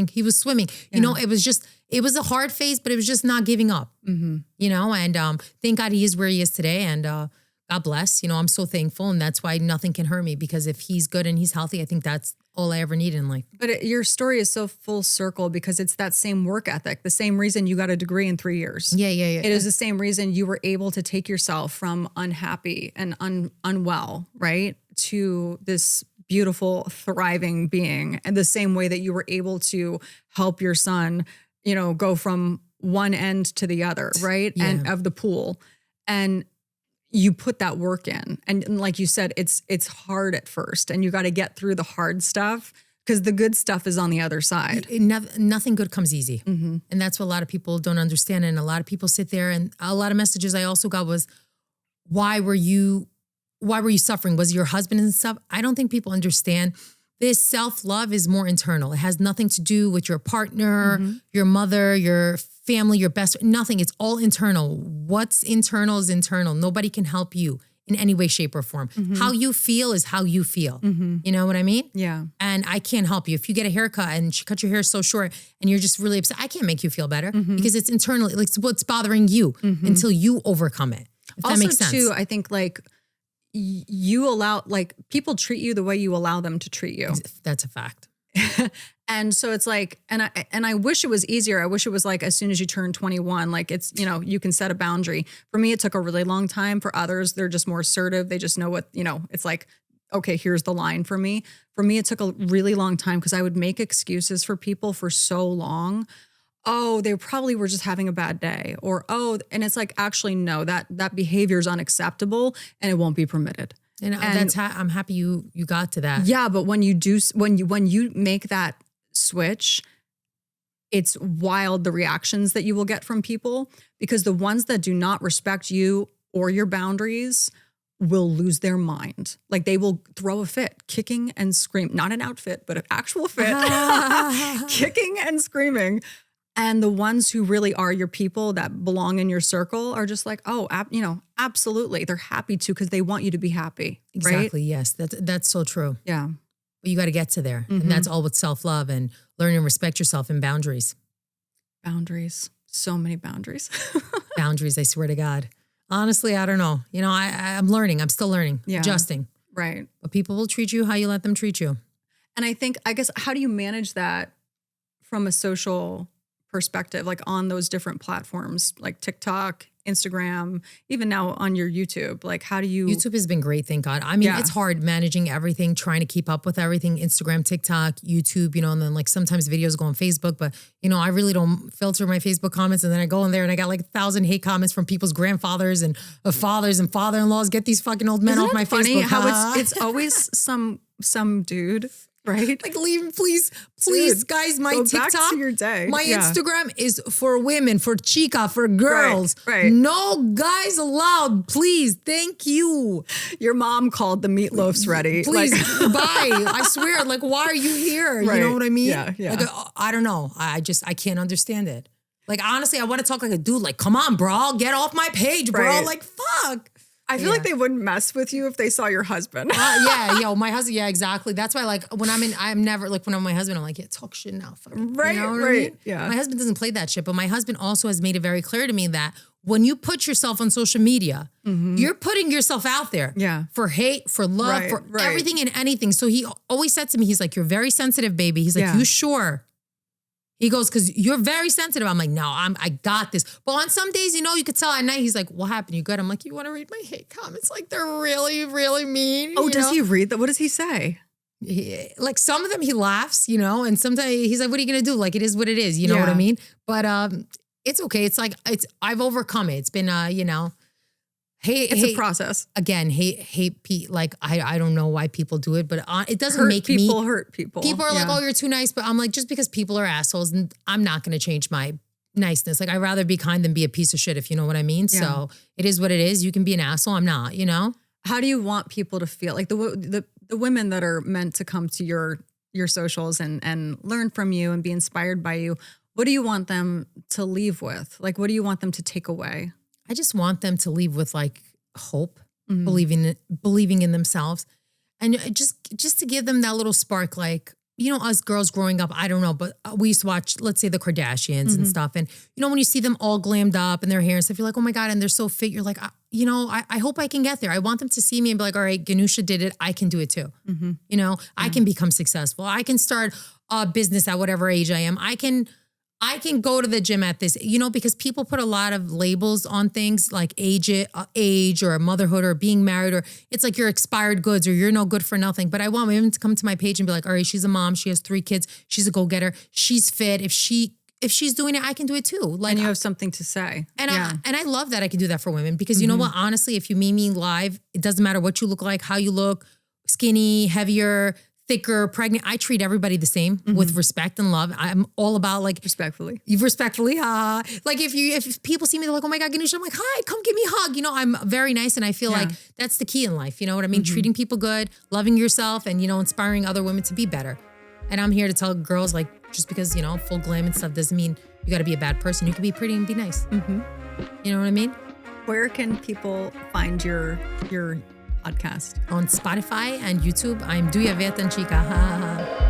he was swimming. You know, it was a hard phase, but it was just not giving up, you know, and thank God he is where he is today. And God bless, you know, I'm so thankful. And that's why nothing can hurt me, because if he's good and he's healthy, I think that's all I ever need in life. But your story is so full circle, because it's that same work ethic, the same reason you got a degree in 3 years. Yeah. It is the same reason you were able to take yourself from unhappy and unwell, right, to this beautiful, thriving being. And the same way that you were able to help your son, you know, go from one end to the other, right? Yeah. And of the pool. And you put that work in. And like you said, it's hard at first, and you got to get through the hard stuff, because the good stuff is on the other side. Nothing good comes easy. And that's what a lot of people don't understand. And a lot of people sit there, and a lot of messages I also got was, why were you suffering? Was it your husband and stuff? I don't think people understand. This self-love is more internal. It has nothing to do with your partner, your mother, your family, your best, nothing. It's all internal. What's internal is internal. Nobody can help you in any way, shape, or form. How you feel is how you feel. You know what I mean? Yeah. And I can't help you. If you get a haircut and she cut your hair so short and you're just really upset, I can't make you feel better, because it's internal. Like, it's what's bothering you until you overcome it. If also, that makes sense. too, I think like you allow, like, people treat you the way you allow them to treat you. That's a fact. And so it's like, and I wish it was easier. I wish it was like, as soon as you turn 21, like, it's, you know, you can set a boundary. For me, it took a really long time. For others, they're just more assertive. They just know what, you know, it's like, okay, here's the line for me. For me, it took a really long time, because I would make excuses for people for so long. Oh, they probably were just having a bad day, or, oh, and it's like, actually, no, that behavior is unacceptable and it won't be permitted. And that's I'm happy you got to that. Yeah, but when you make that switch, it's wild the reactions that you will get from people, because the ones that do not respect you or your boundaries will lose their mind. Like, they will throw a fit, kicking and screaming, not an outfit, but an actual fit, kicking and screaming. And the ones who really are your people that belong in your circle are just like, oh, you know, absolutely. They're happy to, because they want you to be happy. Exactly. Right? Yes. That's so true. Yeah. But you got to get to there. And that's all with self-love and learning to respect yourself and boundaries. Boundaries. So many boundaries. Boundaries, I swear to God. Honestly, I don't know. You know, I'm learning. I'm still learning, adjusting. Right. But people will treat you how you let them treat you. And I guess, how do you manage that from a social perspective, like on those different platforms, like TikTok, Instagram, even now on your YouTube? Like, how do you? YouTube has been great, thank God. I mean, it's hard managing everything, trying to keep up with everything, Instagram, TikTok, YouTube, you know, and then like sometimes videos go on Facebook, but you know, I really don't filter my Facebook comments, and then I go in there and I got like 1,000 hate comments from people's grandfathers and fathers and father-in-laws. Get these fucking old men off my funny Facebook. How it's always some dude. Right? Like, leave, please, Dude, guys, my go TikTok, back to your day. my Instagram is for women, for chica, for girls. Right. No guys allowed, please. Thank you. Your mom called the meatloaf's ready. Please, like, bye. I swear, like, why are you here? Right. You know what I mean? Yeah. Like, I don't know. I can't understand it. Like, honestly, I want to talk like a dude. Like, come on, bro. Get off my page, bro. Right. Like, fuck. I feel like they wouldn't mess with you if they saw your husband. My husband. Yeah, exactly. That's why, like, when I'm never like, when I'm with my husband, I'm like, yeah, talk shit now. Right, you know what right. I mean? Yeah. My husband doesn't play that shit, but my husband also has made it very clear to me that when you put yourself on social media, you're putting yourself out there. Yeah. For hate, for love, Right, for right. everything and anything. So he always said to me, he's like, you're very sensitive, baby. He's like, you sure? He goes, because you're very sensitive. I'm like, no, I got this. But on some days, you know, you could tell at night, he's like, what happened? You good? I'm like, you want to read my hate comments? Like, they're really, really mean. Oh, does he read that? What does he say? Like, some of them he laughs, you know, and sometimes he's like, what are you going to do? Like, it is what it is. You know what I mean? But it's okay. It's like, I've overcome it. It's been, you know, It's a process. Again, hate, like, I don't know why people do it, but it doesn't Hurt people. People are like, oh, you're too nice. But I'm like, just because people are assholes, and I'm not going to change my niceness. Like, I'd rather be kind than be a piece of shit, if you know what I mean. Yeah. So it is what it is. You can be an asshole. I'm not, you know? How do you want people to feel? Like the women that are meant to come to your socials and learn from you and be inspired by you, What do you want them to leave with? Like, what do you want them to take away? I just want them to leave with like hope, believing in themselves, and just to give them that little spark. Like, you know, us girls growing up, I don't know, but we used to watch, let's say, the Kardashians and stuff. And, you know, when you see them all glammed up and their hair and stuff, you're like, oh my God, and they're so fit. You're like, I hope I can get there. I want them to see me and be like, all right, Ganusha did it. I can do it too. You know, I can become successful. I can start a business at whatever age I am. I can go to the gym at this, you know, because people put a lot of labels on things like age or motherhood or being married, or it's like you're expired goods or you're no good for nothing. But I want women to come to my page and be like, all right, she's a mom. She has 3 kids. She's a go-getter. She's fit. If she's doing it, I can do it too. Like, and you have something to say. And I love that I can do that for women because you know what? Honestly, if you meet me live, it doesn't matter what you look like, how you look, skinny, heavier, thicker, pregnant. I treat everybody the same with respect and love. I'm all about like respectfully. Like if people see me, they're like, oh my God, Ganusha, I'm like, hi, come give me a hug. You know, I'm very nice. And I feel like that's the key in life. You know what I mean? Treating people good, loving yourself, and, you know, inspiring other women to be better. And I'm here to tell girls, like, just because, you know, full glam and stuff doesn't mean you got to be a bad person. You can be pretty and be nice. You know what I mean? Where can people find your podcast? On Spotify and YouTube. I'm Duya Vetan Chica.